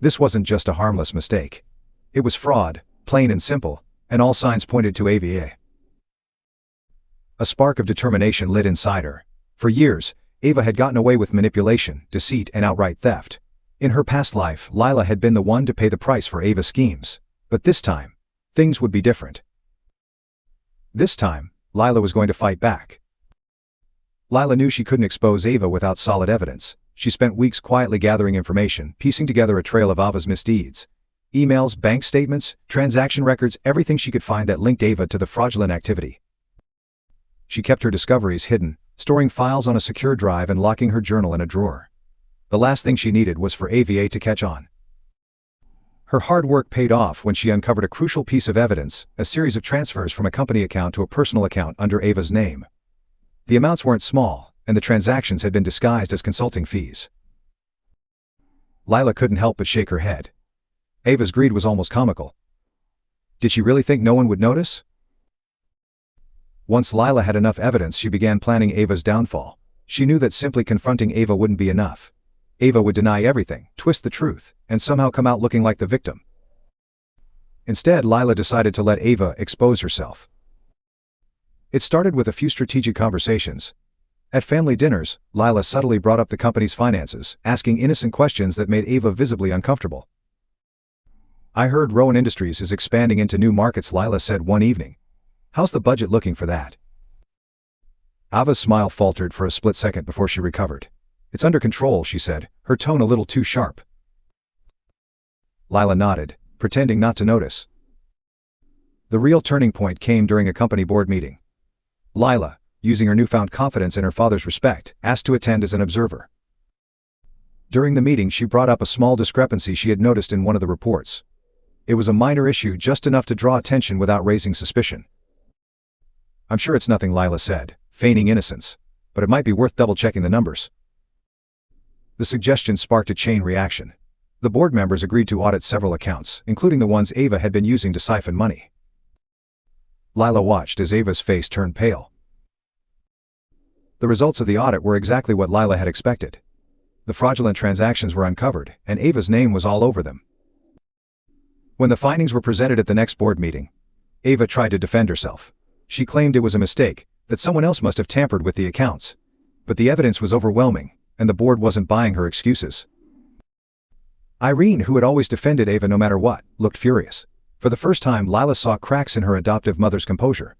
This wasn't just a harmless mistake. It was fraud, plain and simple, and all signs pointed to AVA. A spark of determination lit inside her. For years, Ava had gotten away with manipulation, deceit, and outright theft. In her past life, Lila had been the one to pay the price for Ava's schemes. But this time, things would be different. This time, Lila was going to fight back. Lila knew she couldn't expose Ava without solid evidence. She spent weeks quietly gathering information, piecing together a trail of Ava's misdeeds. Emails, bank statements, transaction records, everything she could find that linked Ava to the fraudulent activity. She kept her discoveries hidden, storing files on a secure drive and locking her journal in a drawer. The last thing she needed was for AVA to catch on. Her hard work paid off when she uncovered a crucial piece of evidence, a series of transfers from a company account to a personal account under Ava's name. The amounts weren't small, and the transactions had been disguised as consulting fees. Lila couldn't help but shake her head. Ava's greed was almost comical. Did she really think no one would notice? Once Lila had enough evidence, she began planning Ava's downfall. She knew that simply confronting Ava wouldn't be enough. Ava would deny everything, twist the truth, and somehow come out looking like the victim. Instead, Lila decided to let Ava expose herself. It started with a few strategic conversations. At family dinners, Lila subtly brought up the company's finances, asking innocent questions that made Ava visibly uncomfortable. "I heard Rowan Industries is expanding into new markets," Lila said one evening. "How's the budget looking for that?" Ava's smile faltered for a split second before she recovered. "It's under control," she said, her tone a little too sharp. Lila nodded, pretending not to notice. The real turning point came during a company board meeting. Lila, using her newfound confidence in her father's respect, asked to attend as an observer. During the meeting, she brought up a small discrepancy she had noticed in one of the reports. It was a minor issue, just enough to draw attention without raising suspicion. "I'm sure it's nothing," Lila said, feigning innocence, "but it might be worth double-checking the numbers." The suggestion sparked a chain reaction. The board members agreed to audit several accounts, including the ones Ava had been using to siphon money. Lila watched as Ava's face turned pale. The results of the audit were exactly what Lila had expected. The fraudulent transactions were uncovered, and Ava's name was all over them. When the findings were presented at the next board meeting, Ava tried to defend herself. She claimed it was a mistake, that someone else must have tampered with the accounts. But the evidence was overwhelming, and the board wasn't buying her excuses. Irene, who had always defended Ava no matter what, looked furious. For the first time, Lila saw cracks in her adoptive mother's composure.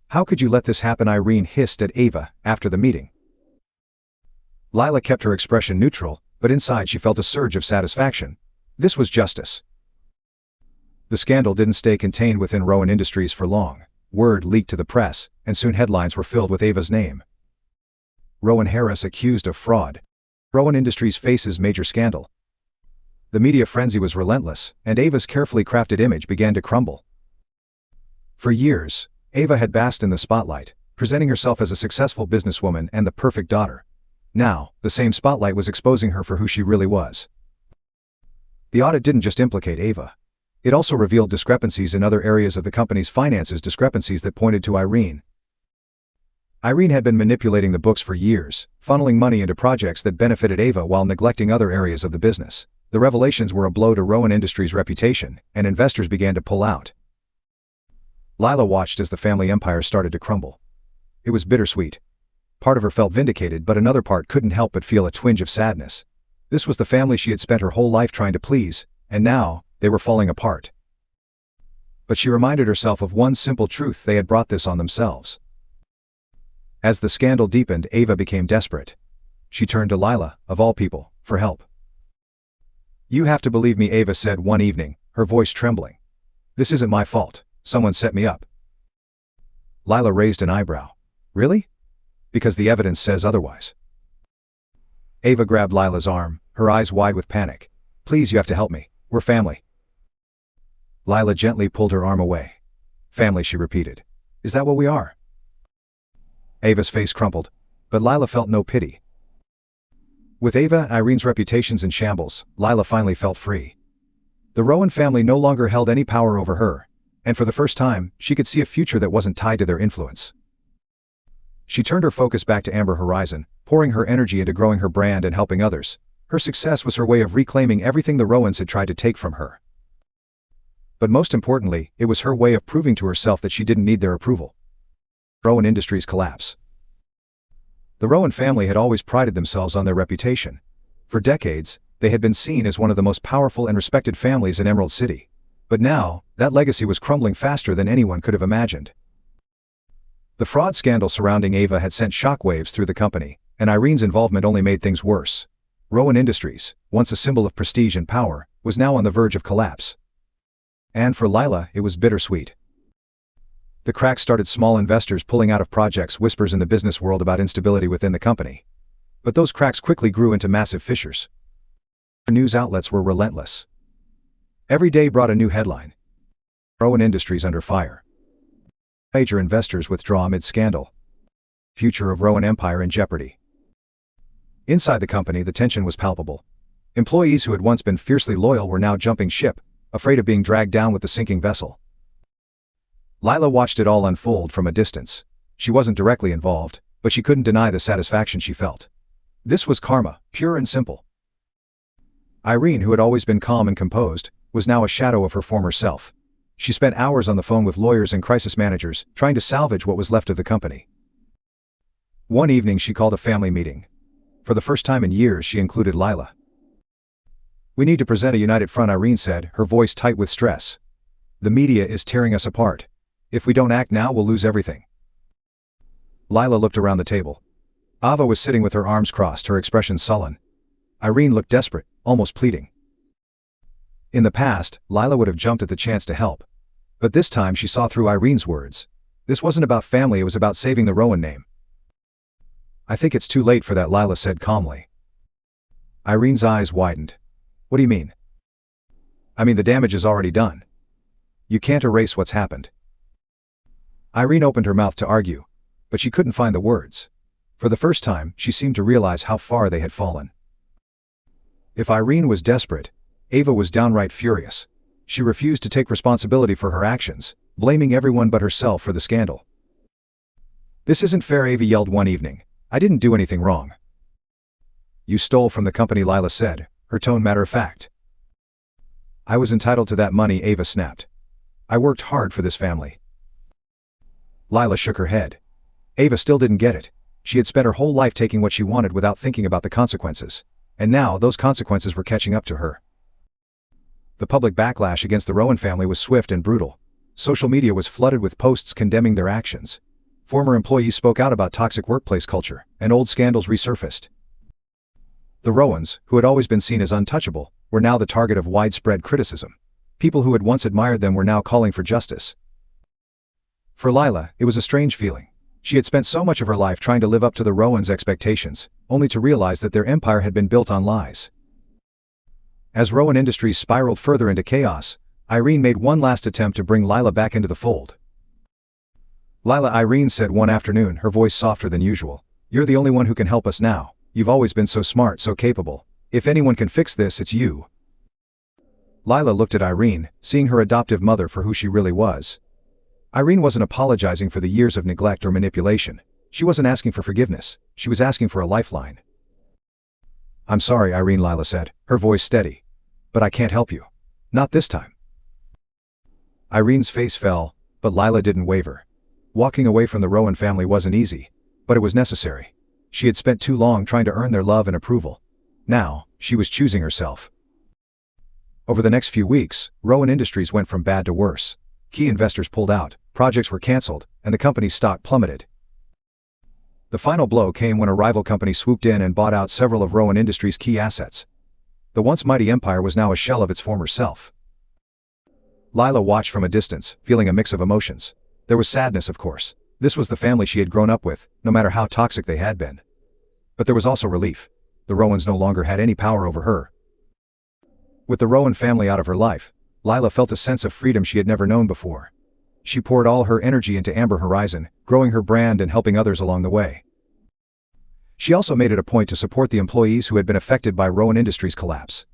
"How could you let this happen?" Irene hissed at Ava after the meeting. Lila kept her expression neutral, but inside she felt a surge of satisfaction. This was justice. The scandal didn't stay contained within Rowan Industries for long. Word leaked to the press, and soon headlines were filled with Ava's name. Rowan Harris accused of fraud. Rowan Industries faces major scandal. The media frenzy was relentless, and Ava's carefully crafted image began to crumble. For years, Ava had basked in the spotlight, presenting herself as a successful businesswoman and the perfect daughter. Now, the same spotlight was exposing her for who she really was. The audit didn't just implicate Ava. It also revealed discrepancies in other areas of the company's finances, discrepancies that pointed to Irene. Irene had been manipulating the books for years, funneling money into projects that benefited Ava while neglecting other areas of the business. The revelations were a blow to Rowan Industries' reputation, and investors began to pull out. Lila watched as the family empire started to crumble. It was bittersweet. Part of her felt vindicated, but another part couldn't help but feel a twinge of sadness. This was the family she had spent her whole life trying to please, and now, they were falling apart. But she reminded herself of one simple truth: they had brought this on themselves. As the scandal deepened, Ava became desperate. She turned to Lila, of all people, for help. "You have to believe me," Ava said one evening, her voice trembling. "This isn't my fault. Someone set me up." Lila raised an eyebrow. "Really?" "Because the evidence says otherwise." Ava grabbed Lila's arm, her eyes wide with panic. "Please, you have to help me. We're family." Lila gently pulled her arm away. "Family," she repeated. "Is that what we are?" Ava's face crumpled, but Lila felt no pity. With Ava and Irene's reputations in shambles, Lila finally felt free. The Rowan family no longer held any power over her, and for the first time, she could see a future that wasn't tied to their influence. She turned her focus back to Amber Horizon, pouring her energy into growing her brand and helping others. Her success was her way of reclaiming everything the Rowans had tried to take from her. But most importantly, it was her way of proving to herself that she didn't need their approval. Rowan Industries' collapse. The Rowan family had always prided themselves on their reputation. For decades, they had been seen as one of the most powerful and respected families in Emerald City. But now, that legacy was crumbling faster than anyone could have imagined. The fraud scandal surrounding Ava had sent shockwaves through the company, and Irene's involvement only made things worse. Rowan Industries, once a symbol of prestige and power, was now on the verge of collapse. And for Lila, it was bittersweet. The cracks started: small investors pulling out of projects, whispers in the business world about instability within the company. But those cracks quickly grew into massive fissures. News outlets were relentless. Every day brought a new headline. Rowan Industries under fire. Major investors withdraw amid scandal. Future of Rowan Empire in jeopardy. Inside the company, the tension was palpable. Employees who had once been fiercely loyal were now jumping ship, afraid of being dragged down with the sinking vessel. Lila watched it all unfold from a distance. She wasn't directly involved, but she couldn't deny the satisfaction she felt. This was karma, pure and simple. Irene, who had always been calm and composed, was now a shadow of her former self. She spent hours on the phone with lawyers and crisis managers, trying to salvage what was left of the company. One evening she called a family meeting. For the first time in years, she included Lila. "We need to present a united front," Irene said, her voice tight with stress. "The media is tearing us apart. If we don't act now, we'll lose everything." Lila looked around the table. Ava was sitting with her arms crossed, her expression sullen. Irene looked desperate, almost pleading. In the past, Lila would have jumped at the chance to help. But this time she saw through Irene's words. This wasn't about family, it was about saving the Rowan name. "I think it's too late for that," Lila said calmly. Irene's eyes widened. "What do you mean?" "I mean, the damage is already done. You can't erase what's happened." Irene opened her mouth to argue, but she couldn't find the words. For the first time, she seemed to realize how far they had fallen. If Irene was desperate, Ava was downright furious. She refused to take responsibility for her actions, blaming everyone but herself for the scandal. "This isn't fair," Ava yelled one evening. "I didn't do anything wrong." "You stole from the company," Lila said, her tone matter-of-fact. "I was entitled to that money," Ava snapped. "I worked hard for this family." Lila shook her head. Ava still didn't get it. She had spent her whole life taking what she wanted without thinking about the consequences. And now those consequences were catching up to her. The public backlash against the Rowan family was swift and brutal. Social media was flooded with posts condemning their actions. Former employees spoke out about toxic workplace culture, and old scandals resurfaced. The Rowans, who had always been seen as untouchable, were now the target of widespread criticism. People who had once admired them were now calling for justice. For Lila, it was a strange feeling. She had spent so much of her life trying to live up to the Rowans' expectations, only to realize that their empire had been built on lies. As Rowan Industries spiraled further into chaos, Irene made one last attempt to bring Lila back into the fold. "Lila," Irene said one afternoon, her voice softer than usual, "you're the only one who can help us now. You've always been so smart, so capable. If anyone can fix this, it's you." Lila looked at Irene, seeing her adoptive mother for who she really was. Irene wasn't apologizing for the years of neglect or manipulation. She wasn't asking for forgiveness. She was asking for a lifeline. "I'm sorry, Irene," Lila said, her voice steady. "But I can't help you. Not this time." Irene's face fell, but Lila didn't waver. Walking away from the Rowan family wasn't easy, but it was necessary. She had spent too long trying to earn their love and approval. Now, she was choosing herself. Over the next few weeks, Rowan Industries went from bad to worse. Key investors pulled out, projects were canceled, and the company's stock plummeted. The final blow came when a rival company swooped in and bought out several of Rowan Industries' key assets. The once mighty empire was now a shell of its former self. Lila watched from a distance, feeling a mix of emotions. There was sadness, of course. This was the family she had grown up with, no matter how toxic they had been. But there was also relief. The Rowans no longer had any power over her. With the Rowan family out of her life, Lila felt a sense of freedom she had never known before. She poured all her energy into Amber Horizon, growing her brand and helping others along the way. She also made it a point to support the employees who had been affected by Rowan Industries' collapse.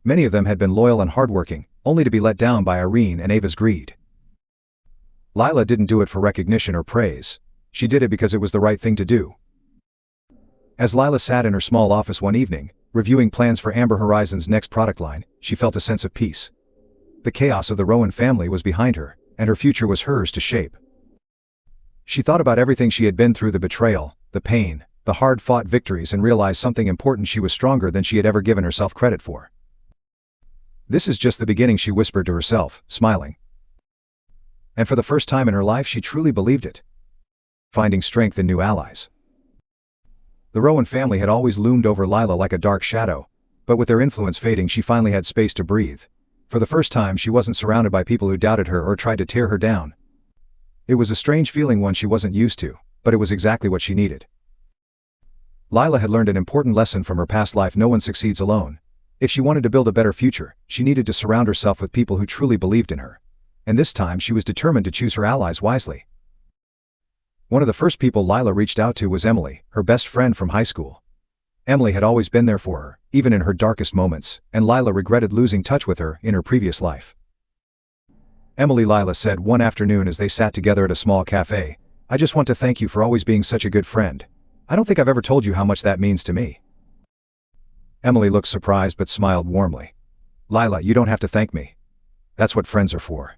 Many of them had been loyal and hardworking, only to be let down by Irene and Ava's greed. Lila didn't do it for recognition or praise. She did it because it was the right thing to do. As Lila sat in her small office one evening, reviewing plans for Amber Horizon's next product line, she felt a sense of peace. The chaos of the Rowan family was behind her, and her future was hers to shape. She thought about everything she had been through: the betrayal, the pain, the hard-fought victories, and realized something important: she was stronger than she had ever given herself credit for. "This is just the beginning," she whispered to herself, smiling. And for the first time in her life, she truly believed it. Finding strength in new allies. The Rowan family had always loomed over Lila like a dark shadow, but with their influence fading, she finally had space to breathe. For the first time, she wasn't surrounded by people who doubted her or tried to tear her down. It was a strange feeling, one she wasn't used to, but it was exactly what she needed. Lila had learned an important lesson from her past life: no one succeeds alone. If she wanted to build a better future, she needed to surround herself with people who truly believed in her. And this time she was determined to choose her allies wisely. One of the first people Lila reached out to was Emily, her best friend from high school. Emily had always been there for her, even in her darkest moments, and Lila regretted losing touch with her in her previous life. "Emily," Lila said one afternoon as they sat together at a small cafe, "I just want to thank you for always being such a good friend. I don't think I've ever told you how much that means to me." Emily looked surprised but smiled warmly. "Lila, you don't have to thank me. That's what friends are for."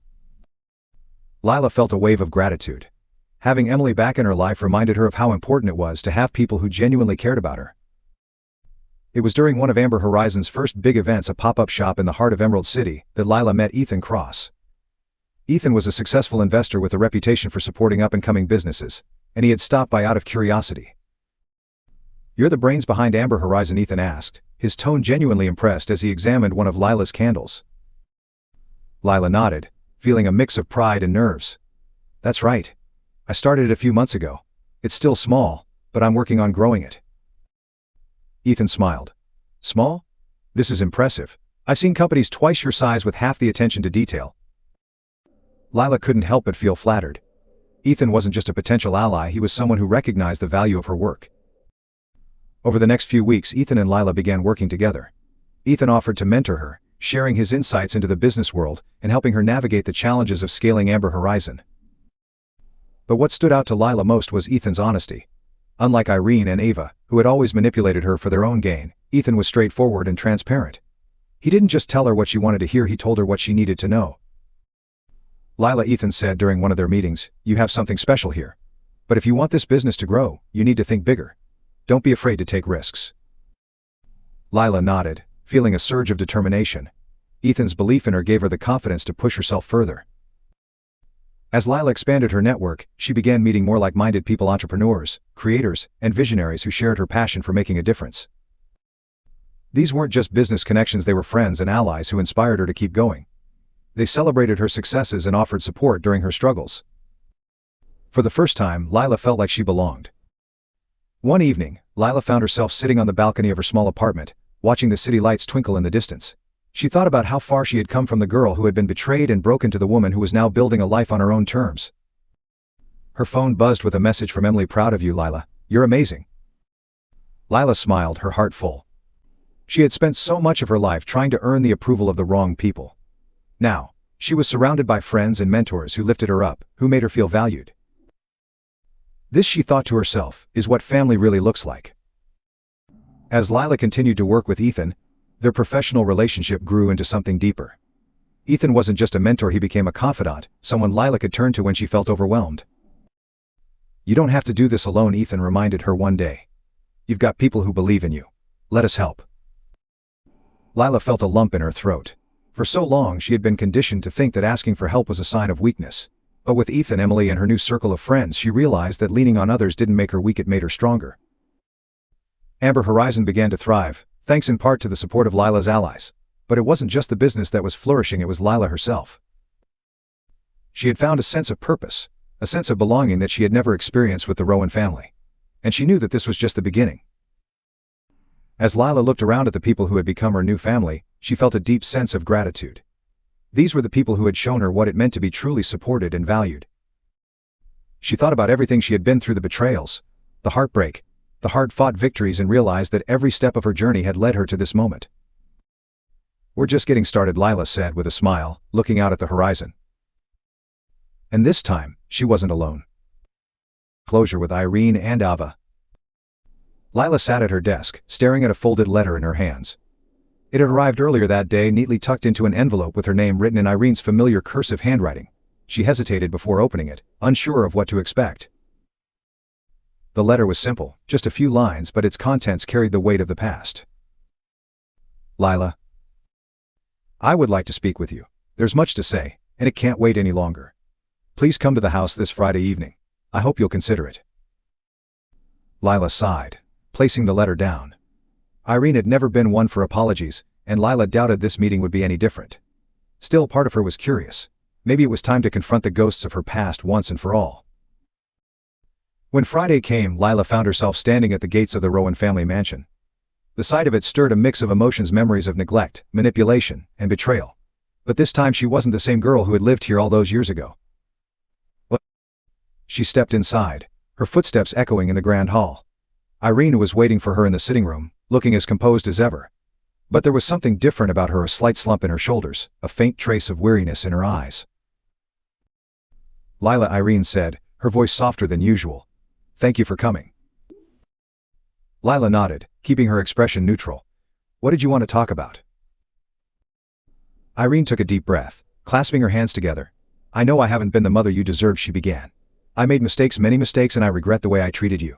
Lila felt a wave of gratitude. Having Emily back in her life reminded her of how important it was to have people who genuinely cared about her. It was during one of Amber Horizon's first big events, a pop-up shop in the heart of Emerald City, that Lila met Ethan Cross. Ethan was a successful investor with a reputation for supporting up-and-coming businesses, and he had stopped by out of curiosity. "You're the brains behind Amber Horizon?" Ethan asked, his tone genuinely impressed as he examined one of Lila's candles. Lila nodded, feeling a mix of pride and nerves. "That's right. I started it a few months ago. It's still small, but I'm working on growing it." Ethan smiled. "Small? This is impressive. I've seen companies twice your size with half the attention to detail." Lila couldn't help but feel flattered. Ethan wasn't just a potential ally, he was someone who recognized the value of her work. Over the next few weeks, Ethan and Lila began working together. Ethan offered to mentor her, sharing his insights into the business world and helping her navigate the challenges of scaling Amber Horizon. But what stood out to Lila most was Ethan's honesty. Unlike Irene and Ava, who had always manipulated her for their own gain, Ethan was straightforward and transparent. He didn't just tell her what she wanted to hear, he told her what she needed to know. "Lila," Ethan said during one of their meetings, "you have something special here. But if you want this business to grow, you need to think bigger. Don't be afraid to take risks." Lila nodded, feeling a surge of determination. Ethan's belief in her gave her the confidence to push herself further. As Lila expanded her network, she began meeting more like-minded people, entrepreneurs, creators, and visionaries who shared her passion for making a difference. These weren't just business connections, they were friends and allies who inspired her to keep going. They celebrated her successes and offered support during her struggles. For the first time, Lila felt like she belonged. One evening, Lila found herself sitting on the balcony of her small apartment, watching the city lights twinkle in the distance. She thought about how far she had come from the girl who had been betrayed and broken to the woman who was now building a life on her own terms. Her phone buzzed with a message from Emily. "Proud of you, Lila. You're amazing." Lila smiled, her heart full. She had spent so much of her life trying to earn the approval of the wrong people. Now, she was surrounded by friends and mentors who lifted her up, who made her feel valued. This, she thought to herself, is what family really looks like. As Lila continued to work with Ethan, their professional relationship grew into something deeper. Ethan wasn't just a mentor, he became a confidant, someone Lila could turn to when she felt overwhelmed. "You don't have to do this alone," Ethan reminded her one day. "You've got people who believe in you. Let us help." Lila felt a lump in her throat. For so long she had been conditioned to think that asking for help was a sign of weakness. But with Ethan, Emily, and her new circle of friends, she realized that leaning on others didn't make her weak, it made her stronger. Amber Horizon began to thrive, thanks in part to the support of Lila's allies. But it wasn't just the business that was flourishing, it was Lila herself. She had found a sense of purpose, a sense of belonging that she had never experienced with the Rowan family. And she knew that this was just the beginning. As Lila looked around at the people who had become her new family, she felt a deep sense of gratitude. These were the people who had shown her what it meant to be truly supported and valued. She thought about everything she had been through, the betrayals, the heartbreak, the hard-fought victories, and realized that every step of her journey had led her to this moment. "We're just getting started," Lila said with a smile, looking out at the horizon. And this time, she wasn't alone. Closure with Irene and Ava. Lila sat at her desk, staring at a folded letter in her hands. It had arrived earlier that day, neatly tucked into an envelope with her name written in Irene's familiar cursive handwriting. She hesitated before opening it, unsure of what to expect. The letter was simple, just a few lines, but its contents carried the weight of the past. Lila. I would like to speak with you. There's much to say, and it can't wait any longer. Please come to the house this Friday evening. I hope you'll consider it. Lila sighed, placing the letter down. Irene had never been one for apologies, and Lila doubted this meeting would be any different. Still, part of her was curious. Maybe it was time to confront the ghosts of her past once and for all. When Friday came, Lila found herself standing at the gates of the Rowan family mansion. The sight of it stirred a mix of emotions, memories of neglect, manipulation, and betrayal. But this time she wasn't the same girl who had lived here all those years ago. She stepped inside, her footsteps echoing in the grand hall. Irene was waiting for her in the sitting room, looking as composed as ever. But there was something different about her, a slight slump in her shoulders, a faint trace of weariness in her eyes. Lila, Irene said, her voice softer than usual. Thank you for coming. Lila nodded, keeping her expression neutral. What did you want to talk about? Irene took a deep breath, clasping her hands together. I know I haven't been the mother you deserve, she began. I made mistakes, many mistakes, and I regret the way I treated you.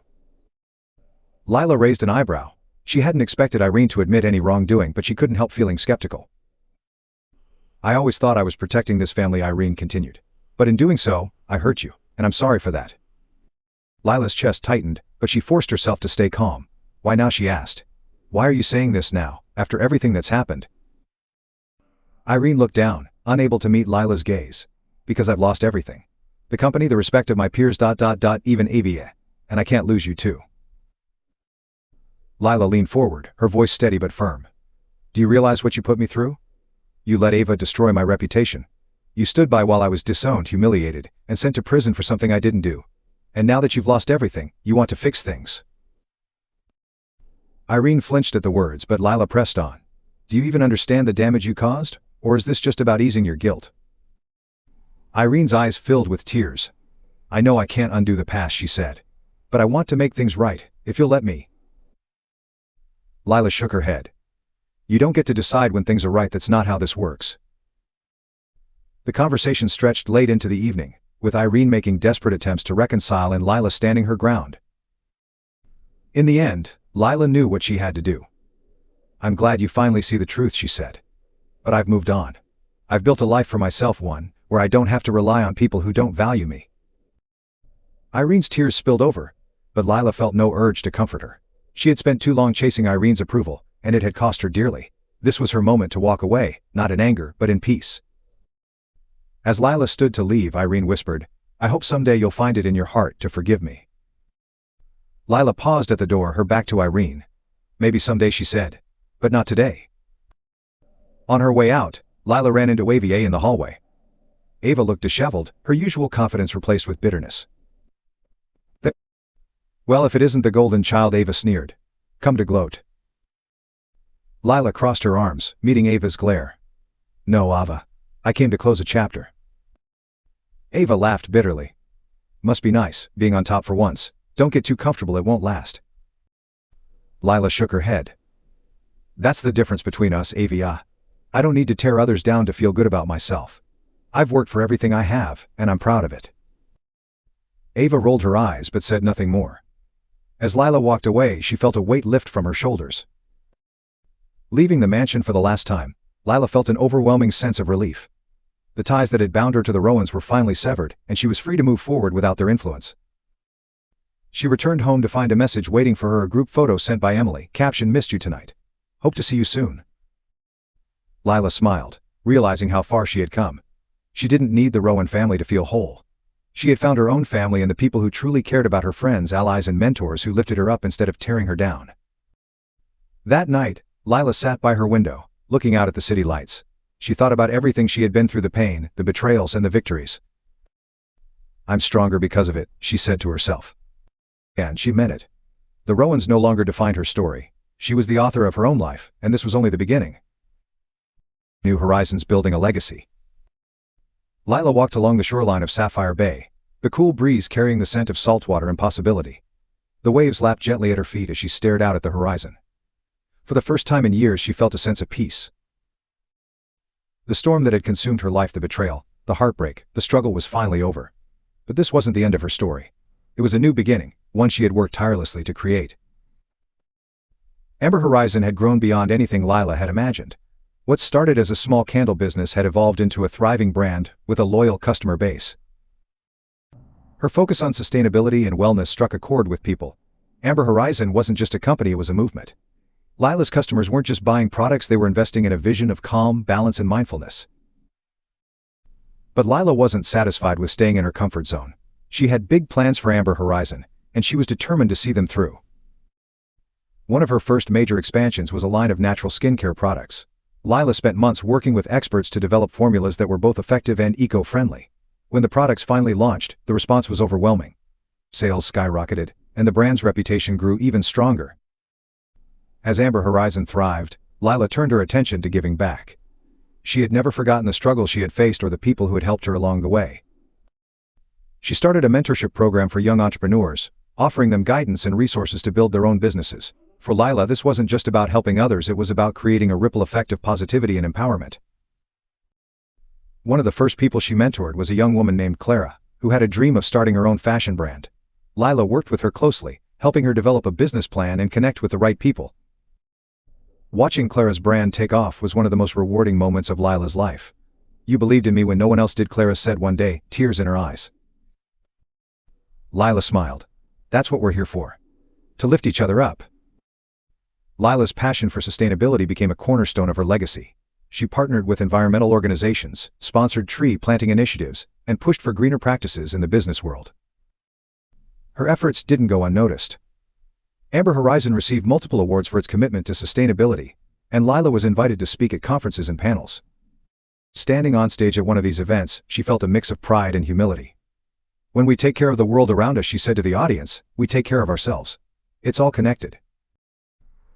Lila raised an eyebrow. She hadn't expected Irene to admit any wrongdoing, but she couldn't help feeling skeptical. I always thought I was protecting this family, Irene continued. But in doing so, I hurt you, and I'm sorry for that. Lila's chest tightened, but she forced herself to stay calm. Why now, she asked. Why are you saying this now, after everything that's happened? Irene looked down, unable to meet Lila's gaze. Because I've lost everything. The company, the respect of my peers, even Ava. And I can't lose you too. Lila leaned forward, her voice steady but firm. Do you realize what you put me through? You let Ava destroy my reputation. You stood by while I was disowned, humiliated, and sent to prison for something I didn't do. And now that you've lost everything, you want to fix things. Irene flinched at the words, but Lila pressed on. Do you even understand the damage you caused? Or is this just about easing your guilt? Irene's eyes filled with tears. I know I can't undo the past, she said. But I want to make things right, if you'll let me. Lila shook her head. You don't get to decide when things are right, that's not how this works. The conversation stretched late into the evening, with Irene making desperate attempts to reconcile and Lila standing her ground. In the end, Lila knew what she had to do. I'm glad you finally see the truth, she said. But I've moved on. I've built a life for myself, one where I don't have to rely on people who don't value me. Irene's tears spilled over, but Lila felt no urge to comfort her. She had spent too long chasing Irene's approval, and it had cost her dearly. This was her moment to walk away, not in anger, but in peace. As Lila stood to leave, Irene whispered, I hope someday you'll find it in your heart to forgive me. Lila paused at the door, her back to Irene. Maybe someday, she said. But not today. On her way out, Lila ran into Ava in the hallway. Ava looked disheveled, her usual confidence replaced with bitterness. Well, if it isn't the golden child, Ava sneered. Come to gloat. Lila crossed her arms, meeting Ava's glare. No, Ava. I came to close a chapter. Ava laughed bitterly. Must be nice, being on top for once. Don't get too comfortable, it won't last. Lila shook her head. That's the difference between us, Ava. I don't need to tear others down to feel good about myself. I've worked for everything I have, and I'm proud of it. Ava rolled her eyes but said nothing more. As Lila walked away, she felt a weight lift from her shoulders. Leaving the mansion for the last time, Lila felt an overwhelming sense of relief. The ties that had bound her to the Rowans were finally severed, and she was free to move forward without their influence. She returned home to find a message waiting for her, a group photo sent by Emily, caption, missed you tonight. Hope to see you soon. Lila smiled, realizing how far she had come. She didn't need the Rowan family to feel whole. She had found her own family and the people who truly cared about her, friends, allies, and mentors who lifted her up instead of tearing her down. That night, Lila sat by her window, looking out at the city lights. She thought about everything she had been through, the pain, the betrayals, and the victories. I'm stronger because of it, she said to herself. And she meant it. The Rowans no longer defined her story. She was the author of her own life, and this was only the beginning. New horizons, building a legacy. Lila walked along the shoreline of Sapphire Bay, the cool breeze carrying the scent of saltwater and possibility. The waves lapped gently at her feet as she stared out at the horizon. For the first time in years, she felt a sense of peace. The storm that had consumed her life, the betrayal, the heartbreak, the struggle was finally over. But this wasn't the end of her story. It was a new beginning, one she had worked tirelessly to create. Amber Horizon had grown beyond anything Lila had imagined. What started as a small candle business had evolved into a thriving brand with a loyal customer base. Her focus on sustainability and wellness struck a chord with people. Amber Horizon wasn't just a company, it was a movement. Lila's customers weren't just buying products, they were investing in a vision of calm, balance and mindfulness. But Lila wasn't satisfied with staying in her comfort zone. She had big plans for Amber Horizon, and she was determined to see them through. One of her first major expansions was a line of natural skincare products. Lila spent months working with experts to develop formulas that were both effective and eco-friendly. When the products finally launched, the response was overwhelming. Sales skyrocketed, and the brand's reputation grew even stronger. As Amber Horizon thrived, Lila turned her attention to giving back. She had never forgotten the struggles she had faced or the people who had helped her along the way. She started a mentorship program for young entrepreneurs, offering them guidance and resources to build their own businesses. For Lila, this wasn't just about helping others, it was about creating a ripple effect of positivity and empowerment. One of the first people she mentored was a young woman named Clara, who had a dream of starting her own fashion brand. Lila worked with her closely, helping her develop a business plan and connect with the right people. Watching Clara's brand take off was one of the most rewarding moments of Lila's life. "You believed in me when no one else did," Clara said one day, tears in her eyes. Lila smiled. "That's what we're here for. To lift each other up." Lila's passion for sustainability became a cornerstone of her legacy. She partnered with environmental organizations, sponsored tree planting initiatives, and pushed for greener practices in the business world. Her efforts didn't go unnoticed. Amber Horizon received multiple awards for its commitment to sustainability, and Lila was invited to speak at conferences and panels. Standing on stage at one of these events, she felt a mix of pride and humility. "When we take care of the world around us," she said to the audience, "we take care of ourselves. It's all connected."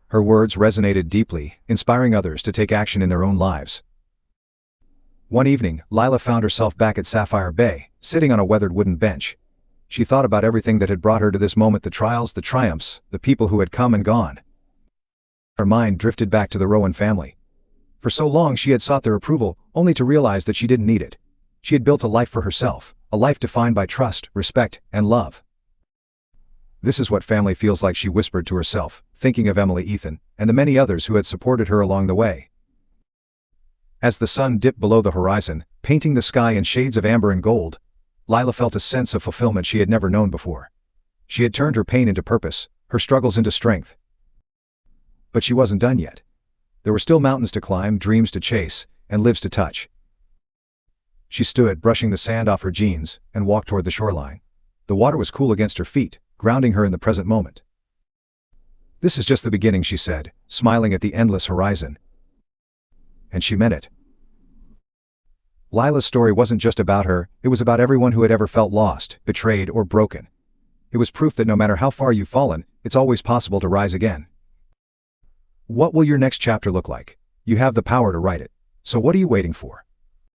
Her words resonated deeply, inspiring others to take action in their own lives. One evening, Lila found herself back at Sapphire Bay, sitting on a weathered wooden bench. She thought about everything that had brought her to this moment, the trials, the triumphs, the people who had come and gone. Her mind drifted back to the Rowan family. For so long she had sought their approval, only to realize that she didn't need it. She had built a life for herself, a life defined by trust, respect, and love. "This is what family feels like," she whispered to herself, thinking of Emily, Ethan, and the many others who had supported her along the way. As the sun dipped below the horizon, painting the sky in shades of amber and gold, Lila felt a sense of fulfillment she had never known before. She had turned her pain into purpose, her struggles into strength. But she wasn't done yet. There were still mountains to climb, dreams to chase, and lives to touch. She stood, brushing the sand off her jeans, and walked toward the shoreline. The water was cool against her feet, grounding her in the present moment. "This is just the beginning," she said, smiling at the endless horizon. And she meant it. Lila's story wasn't just about her, it was about everyone who had ever felt lost, betrayed, or broken. It was proof that no matter how far you've fallen, it's always possible to rise again. What will your next chapter look like? You have the power to write it. So what are you waiting for?